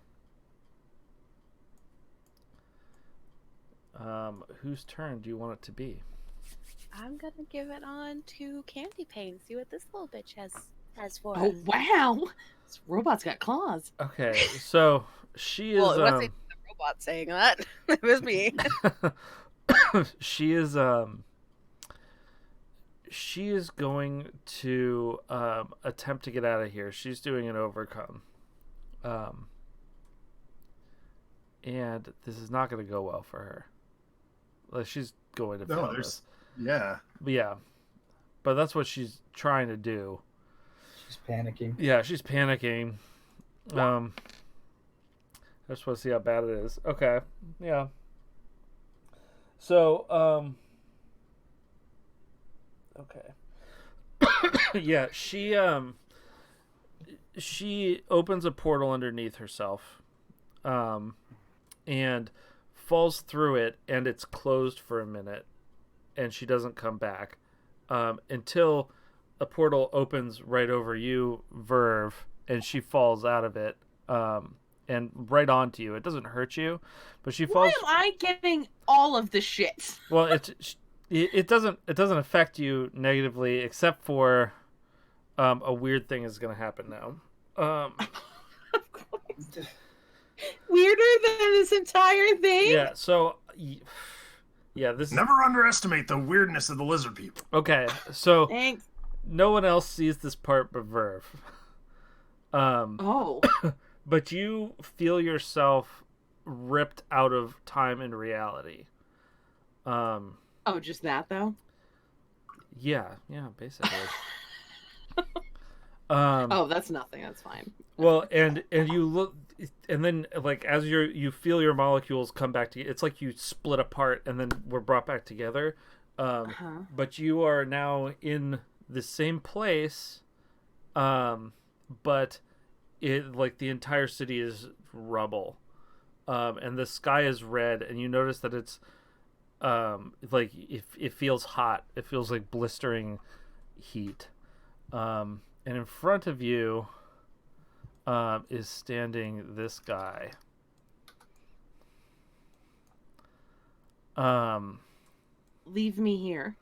Whose turn do you want it to be? I'm gonna give it on to Candy Pane. See what this little bitch has for Oh us. wow! This robot's got claws. Okay, so she is. Well, it wasn't the robot saying that. It was me. She is going to attempt to get out of here. She's doing an overcome. And this is not going to go well for her. Like, she's going to fail this. Yeah. Yeah. But that's what she's trying to do. She's panicking. Yeah, she's panicking. I just want to see how bad it is. Okay. Yeah. So, okay. Yeah, she opens a portal underneath herself. And falls through it, and it's closed for a minute. and she doesn't come back until a portal opens right over you, Verve, and she falls out of it and right onto you. It doesn't hurt you, but she falls. Why am I getting all of the shit? Well, it doesn't affect you negatively, except for a weird thing is going to happen now. Weirder than this entire thing? Yeah, so yeah, this Never underestimate the weirdness of the lizard people. Okay, so Thanks. no one else sees this part but Verve. Oh. But you feel yourself ripped out of time and reality. Oh, just that though? Yeah, basically. Oh, that's nothing. That's fine. Well, and you look, and then like as you feel your molecules come back together, it's like you split apart and then were brought back together. But you are now in the same place, but it like the entire city is rubble, and the sky is red, and you notice that it's like it feels hot. It feels like blistering heat, and in front of you is standing this guy. Leave me here.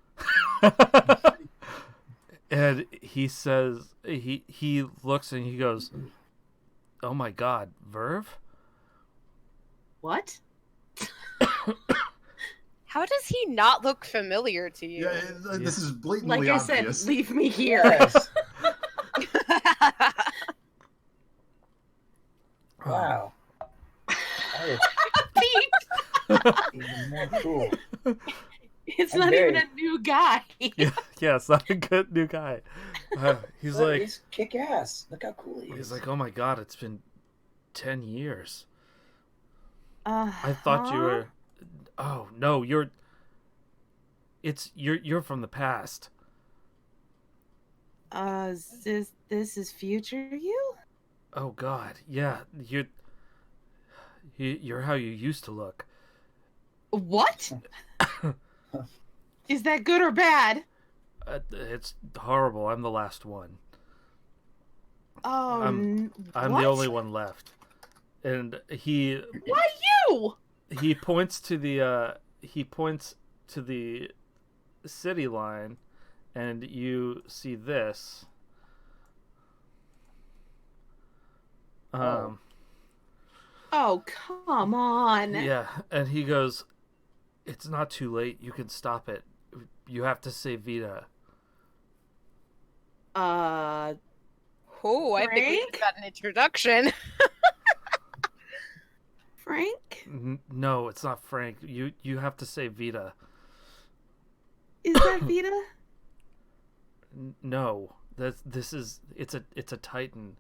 And he says, he looks and he goes, "Oh my God, Verve?" What? How does he not look familiar to you? Yeah, this is blatantly Like I obvious. said, leave me here. Yes. Wow. That is even more cool. It's I'm not very- even a new guy. Yeah, it's not a good new guy. He's Look, like, he's kick ass. Look how cool he is. he's like, "Oh my God, it's been 10 years. I I thought you were. Oh no, you're from the past." This is future you? Oh God, yeah, you're how you used to look. What? Is that good or bad? It's horrible. I'm the last one. Oh, I'm what? the only one left. And Why you? he points to the city line, and you see this. Oh, come on. Yeah, and he goes, "It's not too late. You can stop it. You have to save Vita." Oh, I think we Frank? just got an introduction. Frank? No, it's not Frank. You have to save Vita. Is that Vita? No, it's a Titan.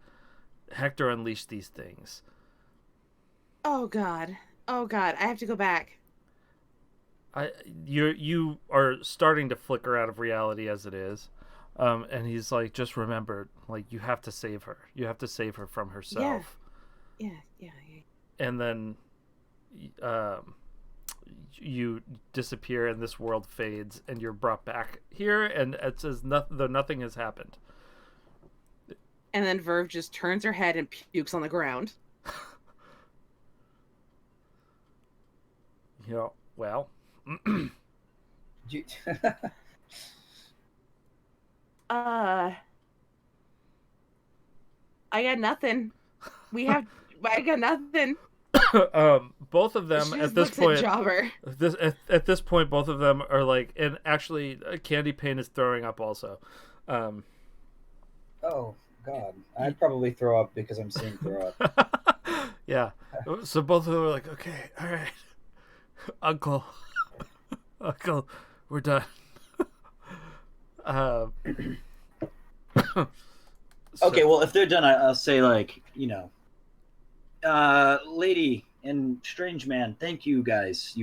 Hector unleashed these things. Oh God. Oh God. I have to go back. You are starting to flicker out of reality as it is, and he's like, "Just remember, like you have to save her. You have to save her from herself." Yeah. And then, you disappear, and this world fades, and you're brought back here, and it says though nothing has happened. And then Verve just turns her head and pukes on the ground. You know, well. You- I got nothing. I got nothing. Both of them She at just this looks point. at Jobber. At this point, both of them are like, and actually, Candy Pain is throwing up also. Oh God, I'd probably throw up because I'm seeing throw up. Yeah. So both of them are like, "Okay, all right, Uncle, we're done." Okay, well, if they're done, I'll say like, lady and strange man, thank you guys.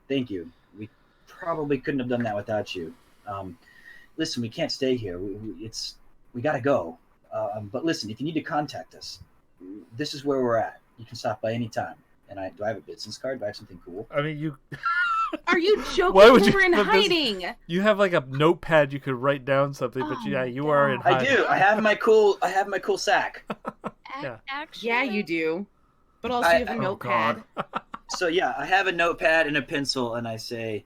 Thank you. We probably couldn't have done that without you. Listen, we can't stay here. We gotta go. But listen, if you need to contact us, this is where we're at. You can stop by any time. And do I have a business card? Do I have something cool? I mean, you. Are you joking? Why would you We're in put this- hiding. You have like a notepad you could write down something, but Oh yeah, my you are in God. I hiding. do. I have my cool sack. Yeah. Actually, Yeah, you do. But also, you have a Oh, notepad. God. So yeah, I have a notepad and a pencil, and I say,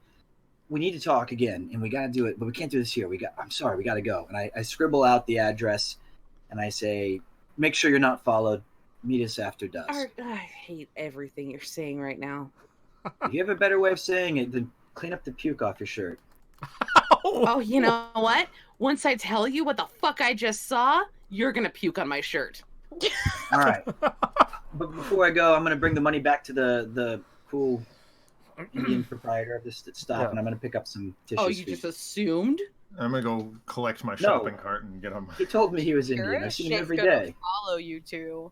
"We need to talk again, and we got to do it, but we can't do this here. I'm sorry, we got to go." And I scribble out the address, and I say, "Make sure you're not followed. Meet us after dusk." I hate everything you're saying right now. If you have a better way of saying it, then clean up the puke off your shirt. Oh, you know what? Once I tell you what the fuck I just saw, you're gonna puke on my shirt. All right. But before I go, I'm going to bring the money back to the cool Indian proprietor of this stop, Yeah. and I'm going to pick up some tissues. Oh, you just assumed? I'm gonna go collect my shopping cart and get on my. He told me he was Indian. I Your see him shit's every gonna day. follow you two.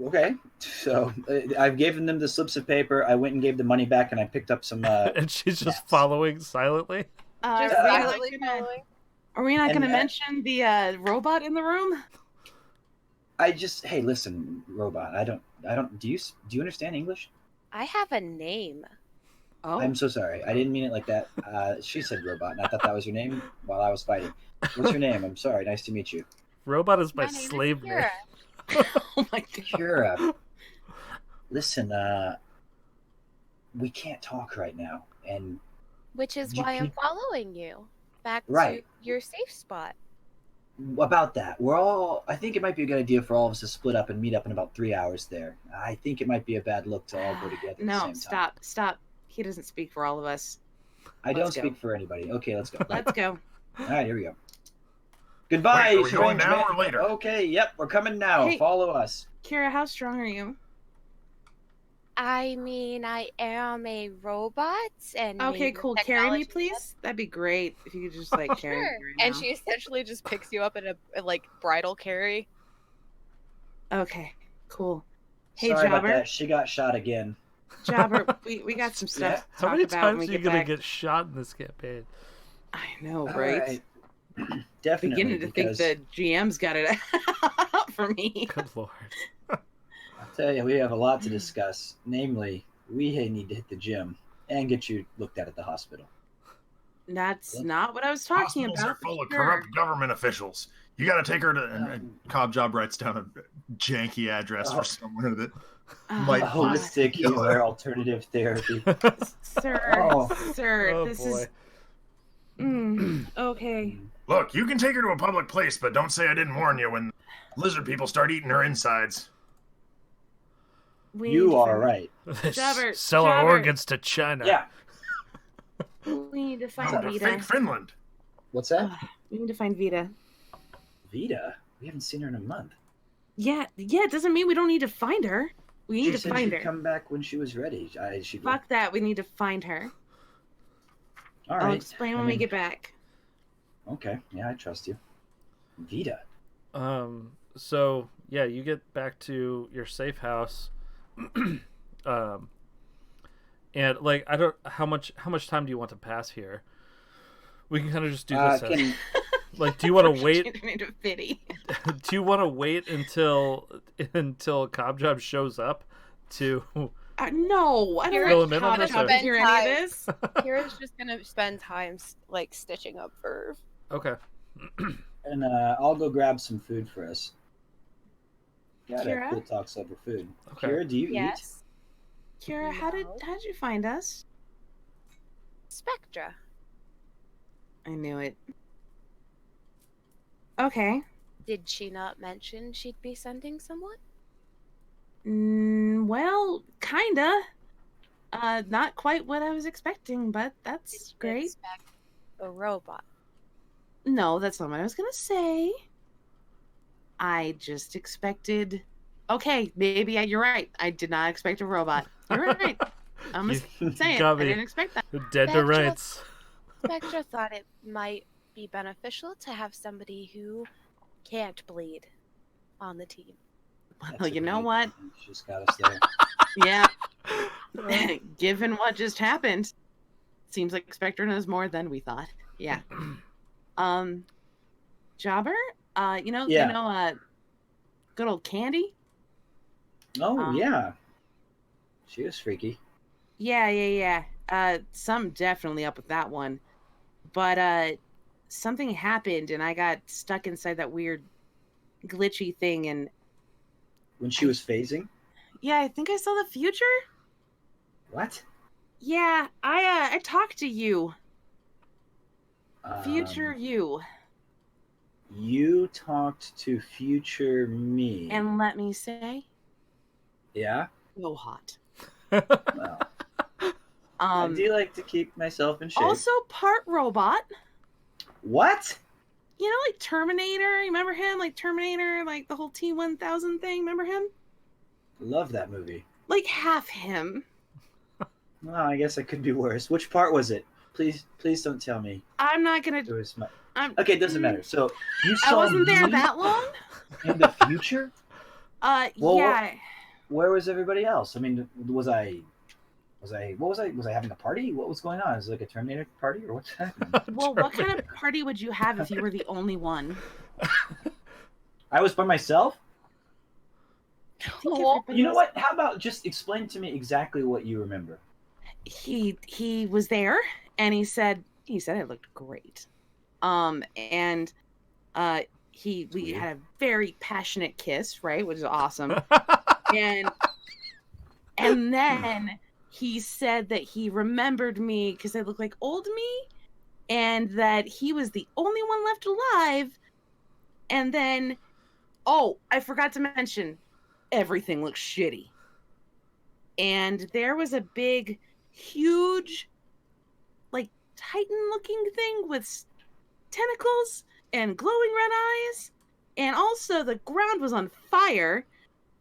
Okay. So I've given them the slips of paper. I went and gave the money back, and I picked up some. And she's just Yes. following silently. Just Uh, silently following. Are we not And gonna that- mention the robot in the room? Hey, listen, robot. I don't. Do you understand English? I have a name. Oh, I'm so sorry. I didn't mean it like that. She said robot, and I thought that was your name while I was fighting. What's your name? I'm sorry. Nice to meet you. Robot is my name is slave name. Kira. oh my god. Kira. Listen, we can't talk right now, and Which is You why I'm can- following you back Right. to your safe spot. about that, I think it might be a good idea for all of us to split up and meet up in about 3 hours there. I think it might be a bad look to all go together at the No, same time. stop. He doesn't speak for all of us. I don't Let's go. speak for anybody. Okay, let's go. Let's go. All right, here we go. Goodbye, Wait, are we going strange now man. or later? Okay, yep, we're coming now. Hey. Follow us. Kira, how strong are you? I mean, I am a robot, and Okay, maybe cool. Carry me, technology- please. That'd be great if you could just like carry me Sure. right And now. she essentially just picks you up in a like bridal carry. Okay, cool. Hey, Sorry about Jobber. that. She got shot again. Jobber, we got some stuff Yeah. to How talk many about when we times are you get gonna back. get shot in this campaign? I know, All right? Definitely. Beginning to think because the GM's got it out for me. Good lord. I'll tell you, we have a lot to discuss. Namely, we need to hit the gym and get you looked at the hospital. That's not what I was talking Hospitals about. are full of Sure. corrupt government officials. You got to take her to. And Cobb Job writes down a janky address Oh. for somewhere that. Oh, Might A God. holistic healer alternative therapy. Sir, Oh. sir, Oh, this boy. is. Okay. Look, you can take her to a public place, but don't say I didn't warn you when lizard people start eating her insides. We need You to are find- right. Jobber, Sell our Jobber. organs to China. Yeah. We need to find No, to Vita. fake Finland. What's that? We need to find Vita. Vita? We haven't seen her in a month. Yeah, it doesn't mean we don't need to find her. We need She to said find she'd her. come back when she was ready. Fuck that. We need to find her. All I'll right. explain I when we mean, get back. Okay. Yeah, I trust you. Vita. So yeah, you get back to your safe house. And like I don't how much time do you want to pass here? We can kind of just do this. Can, Like, do you want to wait? Changing into Fitty. Do you want to wait until Cobb Job shows up to? No, I You're don't Fill him in on want this, Cobb or- to hear any of this. Kira's just gonna spend time like stitching up Verve. Okay. and I'll go grab some food for us. Gotta Kira? have cool talks over food. Okay. Kira, do you eat? Yes. Kira, how did you find us? Spectra. I knew it. Okay. Did she not mention she'd be sending someone? Well, kinda. Not quite what I was expecting, but Did that's you great. expect a robot? No, that's not what I was gonna say. I just expected. Okay, maybe you're right. I did not expect a robot. You're right. I'm You just saying. got I me. didn't expect that. Dead to Spectra- rights. Spectra thought it might be beneficial to have somebody who can't bleed on the team. Well, you know what? She's got us there. Yeah. Given what just happened, seems like Spectre knows more than we thought. Yeah. Jobber, Yeah. good old Candy. Oh Um, yeah. She was freaky. Yeah. Something definitely up with that one. But something happened and I got stuck inside that weird glitchy thing and When she was phasing? yeah, I think I saw the future. What? Yeah, I talked to you. Future you. You talked to future me. And let me say, Yeah? so hot. Well, I Um, do like to keep myself in shape. also part robot. What? You know, like Terminator. You remember him? Like Terminator, like the whole T-1000 thing. Remember him? Love that movie. Like half him. Well, I guess it could be worse. Which part was it? Please don't tell me. I'm not gonna. It was my... Okay, it doesn't matter. So you saw I wasn't there me that long. in the future? Well, Yeah. Where was everybody else? I mean, was I having a party? What was going on? Is it like a Terminator party or what's happening? Well, what kind of party would you have if you were the only one? I was by myself? Well, You know what? How about just explain to me exactly what you remember? He was there and he said I looked great. And we had a very passionate kiss, right? Which is awesome. and then he said that he remembered me because I looked like old me and that he was the only one left alive. And then, oh, I forgot to mention, everything looks shitty. And there was a big, huge, like, Titan-looking thing with tentacles and glowing red eyes. And also the ground was on fire.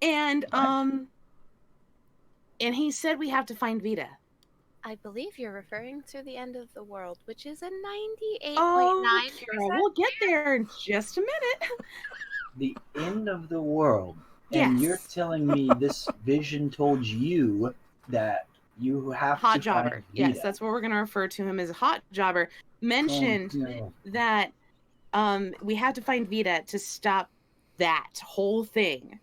And, and he said we have to find Vita. I believe you're referring to the end of the world, which is a 98.9%. Oh, Carol, we'll get there in just a minute. The end of the world. And Yes. you're telling me this vision told you that you have Hot to jobber. find Yes, Vita. that's what we're going to refer to him as a hot jobber. Mentioned no. that we have to find Vita to stop that whole thing.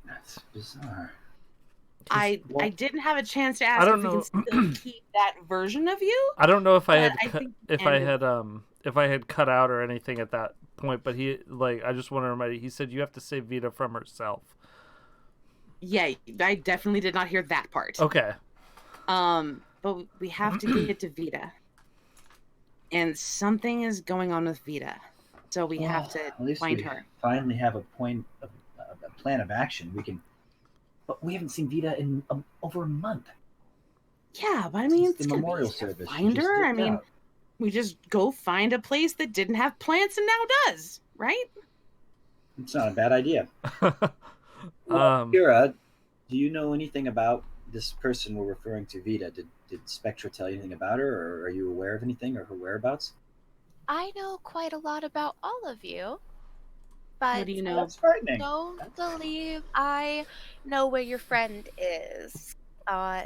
That's bizarre. I didn't have a chance to ask I don't if we know. can still keep that version of you. I don't know if I But had I think if I had cut out or anything at that point, but he I just want to remind you, he said you have to save Vita from herself. Yeah, I definitely did not hear that part. Okay. But we have to get to Vita. And something is going on with Vita. So we have to At least find we her. finally have a plan of action. But we haven't seen Vita in over a month. Yeah, but I mean, Since it's the gonna memorial be easy to service. find She just her. I dipped mean, out. we just go find a place that didn't have plants and now does, right? It's not a bad idea. Kira, do you know anything about this person we're referring to, Vita? Did Spectra tell you anything about her, or are you aware of anything or her whereabouts? I know quite a lot about all of you, but What do you know? That's frightening. don't believe I know where your friend is.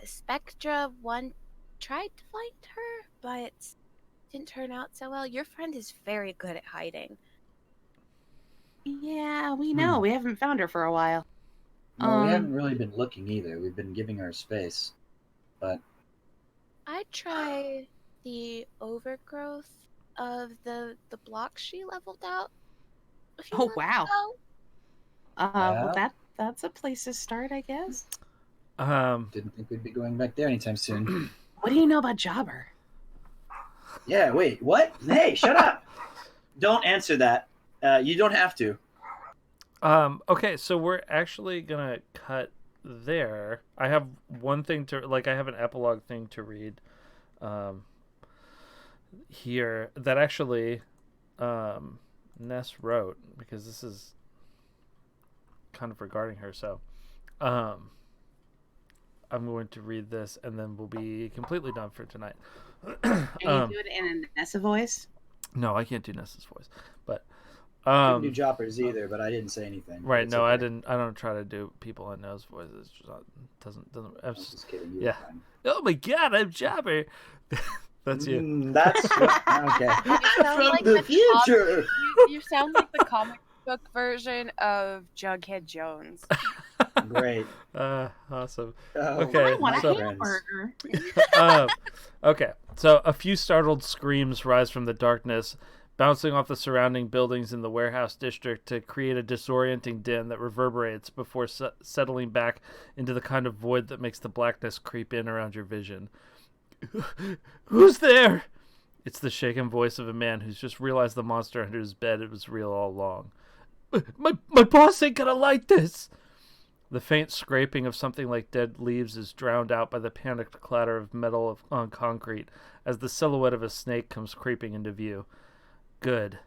Spectra tried to find her, but didn't turn out so well. Your friend is very good at hiding. Yeah, we know. We haven't found her for a while. Well, we haven't really been looking either. We've been giving her space, but I'd try the overgrowth of the block she leveled out. a few Oh, months wow. ago. Well, that's a place to start, I guess. didn't think we'd be going back there anytime soon. What do you know about Jobber? Yeah, wait, what? Hey, shut up! Don't answer that. You don't have to. Okay, so we're actually gonna cut there. I have one thing to I have an epilogue thing to read here that actually Ness wrote, because this is kind of regarding her. So I'm going to read this and then we'll be completely done for tonight. Can you do it in a Nessa voice? No, I can't do Ness's voice, but Couldn't do Joppers either, but I didn't say anything. right. It's No, okay. I didn't. I don't try to do people I know's voices. It doesn't. I'm just kidding. You Yeah. were fine. Oh my God, I'm Jobber. That's you. That's okay. You sound From like the future. You sound like the comic book version of Jughead Jones. Great. Awesome. Oh, Okay, I want a so- hamburger. Okay, so a few startled screams rise from the darkness, bouncing off the surrounding buildings in the warehouse district to create a disorienting din that reverberates before settling back into the kind of void that makes the blackness creep in around your vision. Who's there? It's the shaken voice of a man who's just realized the monster under his bed was real all along. My boss ain't gonna like this! The faint scraping of something like dead leaves is drowned out by the panicked clatter of metal on concrete as the silhouette of a snake comes creeping into view. Good.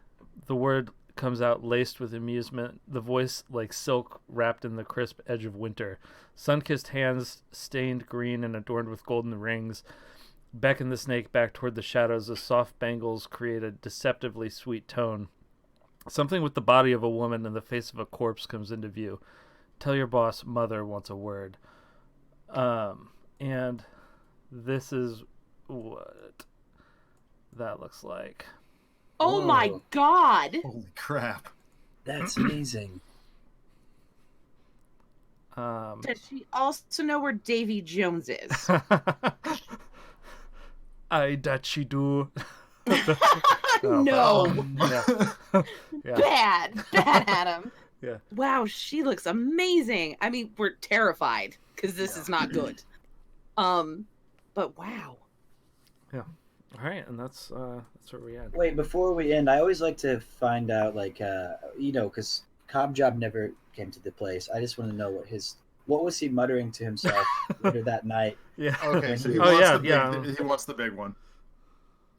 The word comes out laced with amusement, the voice like silk wrapped in the crisp edge of winter. Sun-kissed hands, stained green and adorned with golden rings, beckon the snake back toward the shadows as soft bangles create a deceptively sweet tone. Something with the body of a woman and the face of a corpse comes into view. Tell your boss mother wants a word. And this is what that looks like. Oh Whoa. my god! Holy crap. That's amazing. Does she also know where Davy Jones is? I that she do. No. Yeah. Yeah. Bad Adam. Yeah. Wow, she looks amazing. I mean, we're terrified because this is not good. But wow. Yeah. All right, and that's where we end. Wait, before we end, I always like to find out, like, because Cobb Job never came to the place. I just want to know what was he muttering to himself later that night. Yeah. Okay, so he Oh, wants yeah, the big, yeah. he wants the big one.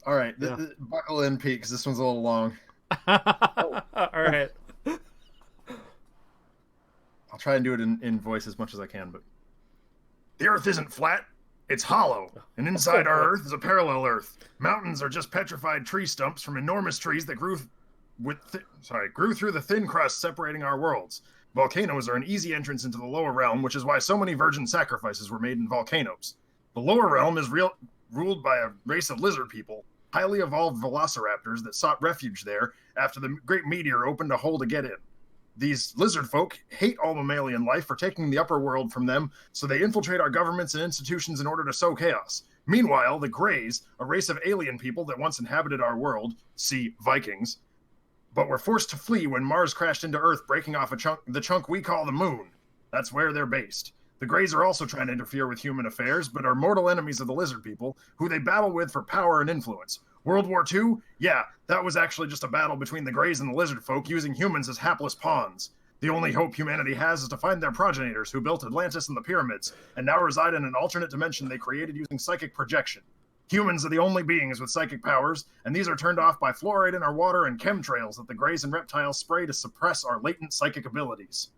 All right, buckle in, Pete, because this one's a little long. All right. I'll try and do it in voice as much as I can, but the Earth isn't flat. It's hollow, and inside our Earth is a parallel Earth. Mountains are just petrified tree stumps from enormous trees that grew through the thin crust separating our worlds. Volcanoes are an easy entrance into the lower realm, which is why so many virgin sacrifices were made in volcanoes. The lower realm is ruled by a race of lizard people, highly evolved velociraptors that sought refuge there after the great meteor opened a hole to get in. These lizard folk hate all mammalian life for taking the upper world from them, so they infiltrate our governments and institutions in order to sow chaos. Meanwhile, the Greys, a race of alien people that once inhabited our world, see Vikings, but were forced to flee when Mars crashed into Earth, breaking off the chunk we call the Moon. That's where they're based. The Greys are also trying to interfere with human affairs, but are mortal enemies of the lizard people, who they battle with for power and influence. World War II? Yeah, that was actually just a battle between the Greys and the lizard folk using humans as hapless pawns. The only hope humanity has is to find their progenitors who built Atlantis and the pyramids, and now reside in an alternate dimension they created using psychic projection. Humans are the only beings with psychic powers, and these are turned off by fluoride in our water and chemtrails that the Greys and reptiles spray to suppress our latent psychic abilities.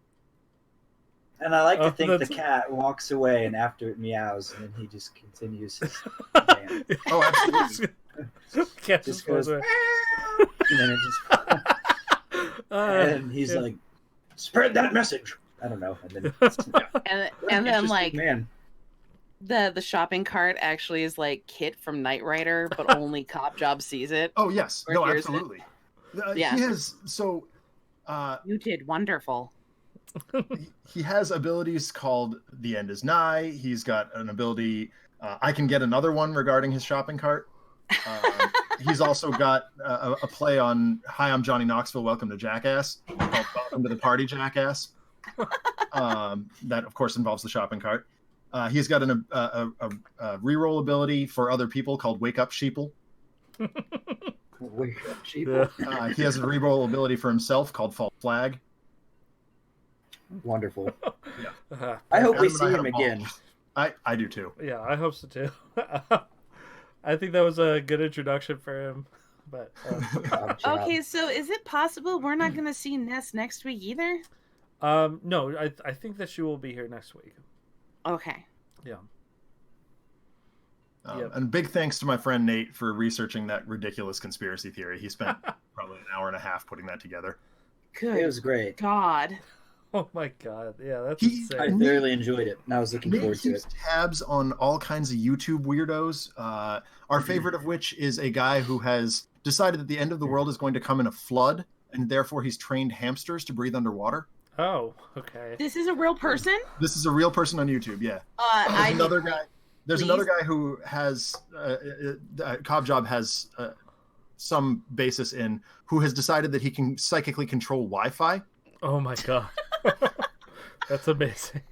And I like to think the that's- cat walks away, and after it meows, and then he just continues his dance. Oh, absolutely. Cat Just just goes goes, away. And then it just, and he's yeah. like, spread that message. I don't know. And then, And then Interesting like man. the shopping cart actually is like Kit from Knight Rider, but only Cop Job sees it. Oh, yes. Or No, hears it. absolutely. Yeah. He has, You did wonderful. he has abilities called The End Is Nigh. He's got an ability, I can get another one regarding his shopping cart. He's also got a play on Hi, I'm Johnny Knoxville, Welcome to Jackass, called Welcome to the Party, Jackass. That, of course, involves the shopping cart. He's got a reroll ability for other people called Wake Up Sheeple. Wake up, sheep. Yeah. He has a reroll ability for himself called False Flag. Wonderful. Uh-huh. I hope we Adam and see I had him a ball. again. I do too. Yeah, I hope so too. I think that was a good introduction for him. But Job, job. Okay, so is it possible we're not going to see Ness next week either? no, I think that she will be here next week. Okay. Yeah. And big thanks to my friend Nate for researching that ridiculous conspiracy theory. He spent probably an hour and a half putting that together. Good. It was great. God. Oh my god. Yeah, that's He- I insane. thoroughly enjoyed it, and I was looking Nate forward to keeps it. tabs on all kinds of YouTube weirdos. Our favorite of which is a guy who has decided that the end of the world is going to come in a flood, and therefore he's trained hamsters to breathe underwater. Oh, okay. This is a real person? This is a real person on YouTube. Yeah. There's another guy. There's another guy who has Cobb Job has some basis in, who has decided that he can psychically control Wi-Fi. Oh my god, that's amazing.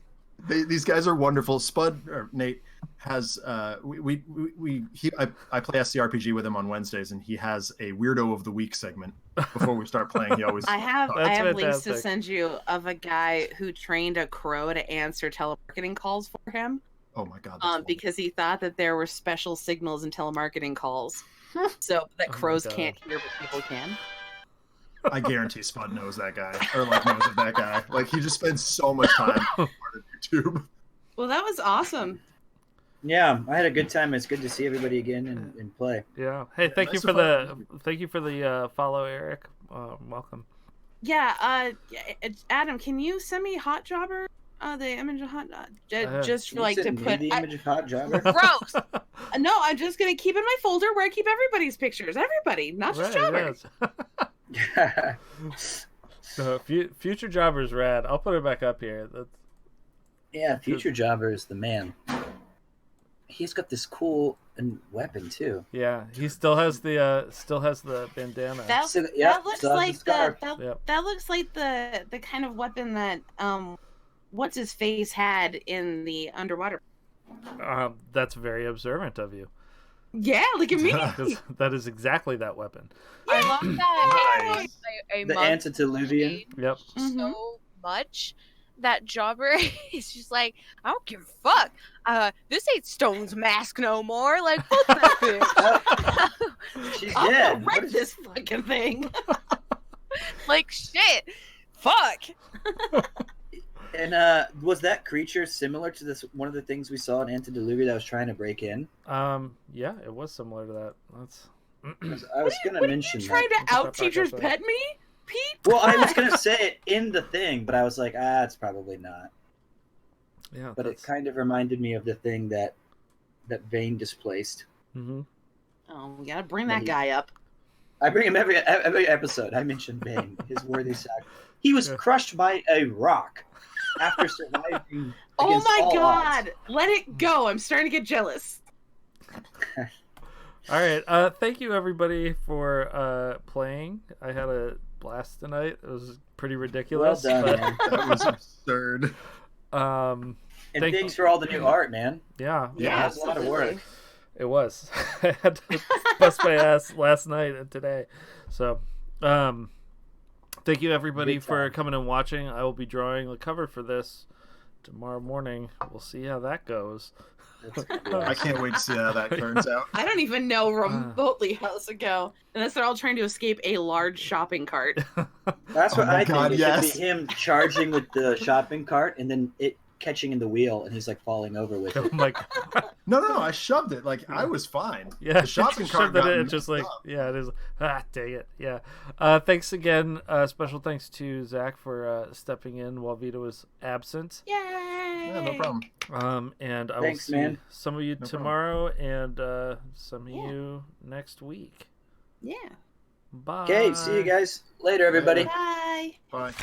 These guys are wonderful. Spud or Nate has I play SCRPG with him on Wednesdays, and he has a weirdo of the week segment before we start playing. He always I have links to fantastic. send you of a guy who trained a crow to answer telemarketing calls for him. Oh my god! Because he thought that there were special signals in telemarketing calls, so that crows can't hear, but people can. I guarantee Spud knows that guy, or knows of that guy. He just spends so much time on part of YouTube. Well, that was awesome. Yeah, I had a good time. It's good to see everybody again and play. Yeah. Hey, thank you for the follow, Eric. Welcome. Yeah. Adam, can you send me Hot Jobber? The image of Hot just You to sent me put the image of Hot Jobber. gross. No, I'm just gonna keep it in my folder where I keep everybody's pictures. Everybody, not just Jobber. Yes. So future Jobber's rad. I'll put it back up here. Yeah, future Jobber is the man. He's got this cool weapon too. Yeah, he still has the bandana. That looks like that looks like the kind of weapon that what's his face had in the underwater. That's very observant of you. Yeah, look at me. That is exactly that weapon. I love that. The antediluvian. Yep. So much that Jobber is just like, I don't give a fuck. This ain't Stone's mask no more. Fuck that bitch. She's I'll dead. wreck this fucking thing. Shit. Fuck. And was that creature similar to this one of the things we saw in Antediluvian that was trying to break in? Yeah, it was similar to that. I was going to mention you trying that. to out teacher's pet me, Pete? Well, I was going to say it in the thing, but I was like, it's probably not. Yeah, but it kind of reminded me of the thing that Vane displaced. Mm-hmm. Oh, we gotta bring that guy up. I bring him every episode. I mention Vane, his worthy sacrifice. He was crushed by a rock after surviving. Oh my god! Odds. Let it go. I'm starting to get jealous. All right. Thank you everybody for playing. I had a blast tonight. It was pretty ridiculous. Well done, man. That was absurd. And thanks for all the new art, man. Yeah, it was a lot of work. It was. I had to bust my ass last night and today. So, thank you everybody for coming and watching. I will be drawing the cover for this tomorrow morning. We'll see how that goes. I can't wait to see how that turns out. I don't even know remotely how this would go, unless they're all trying to escape a large shopping cart. That's what I think. It should be him charging with the shopping cart and then it catching in the wheel and he's falling over with it. Oh my god. No, I shoved it. I was fine. Yeah, the shopping cart got it just yeah, it is. Dang it. Yeah. Thanks again. Special thanks to Zach for stepping in while Vita was absent. Yay! Yeah, no problem. And I will see some of you tomorrow and some of you next week. Yeah. Bye. Okay, see you guys later, everybody. Bye. Bye.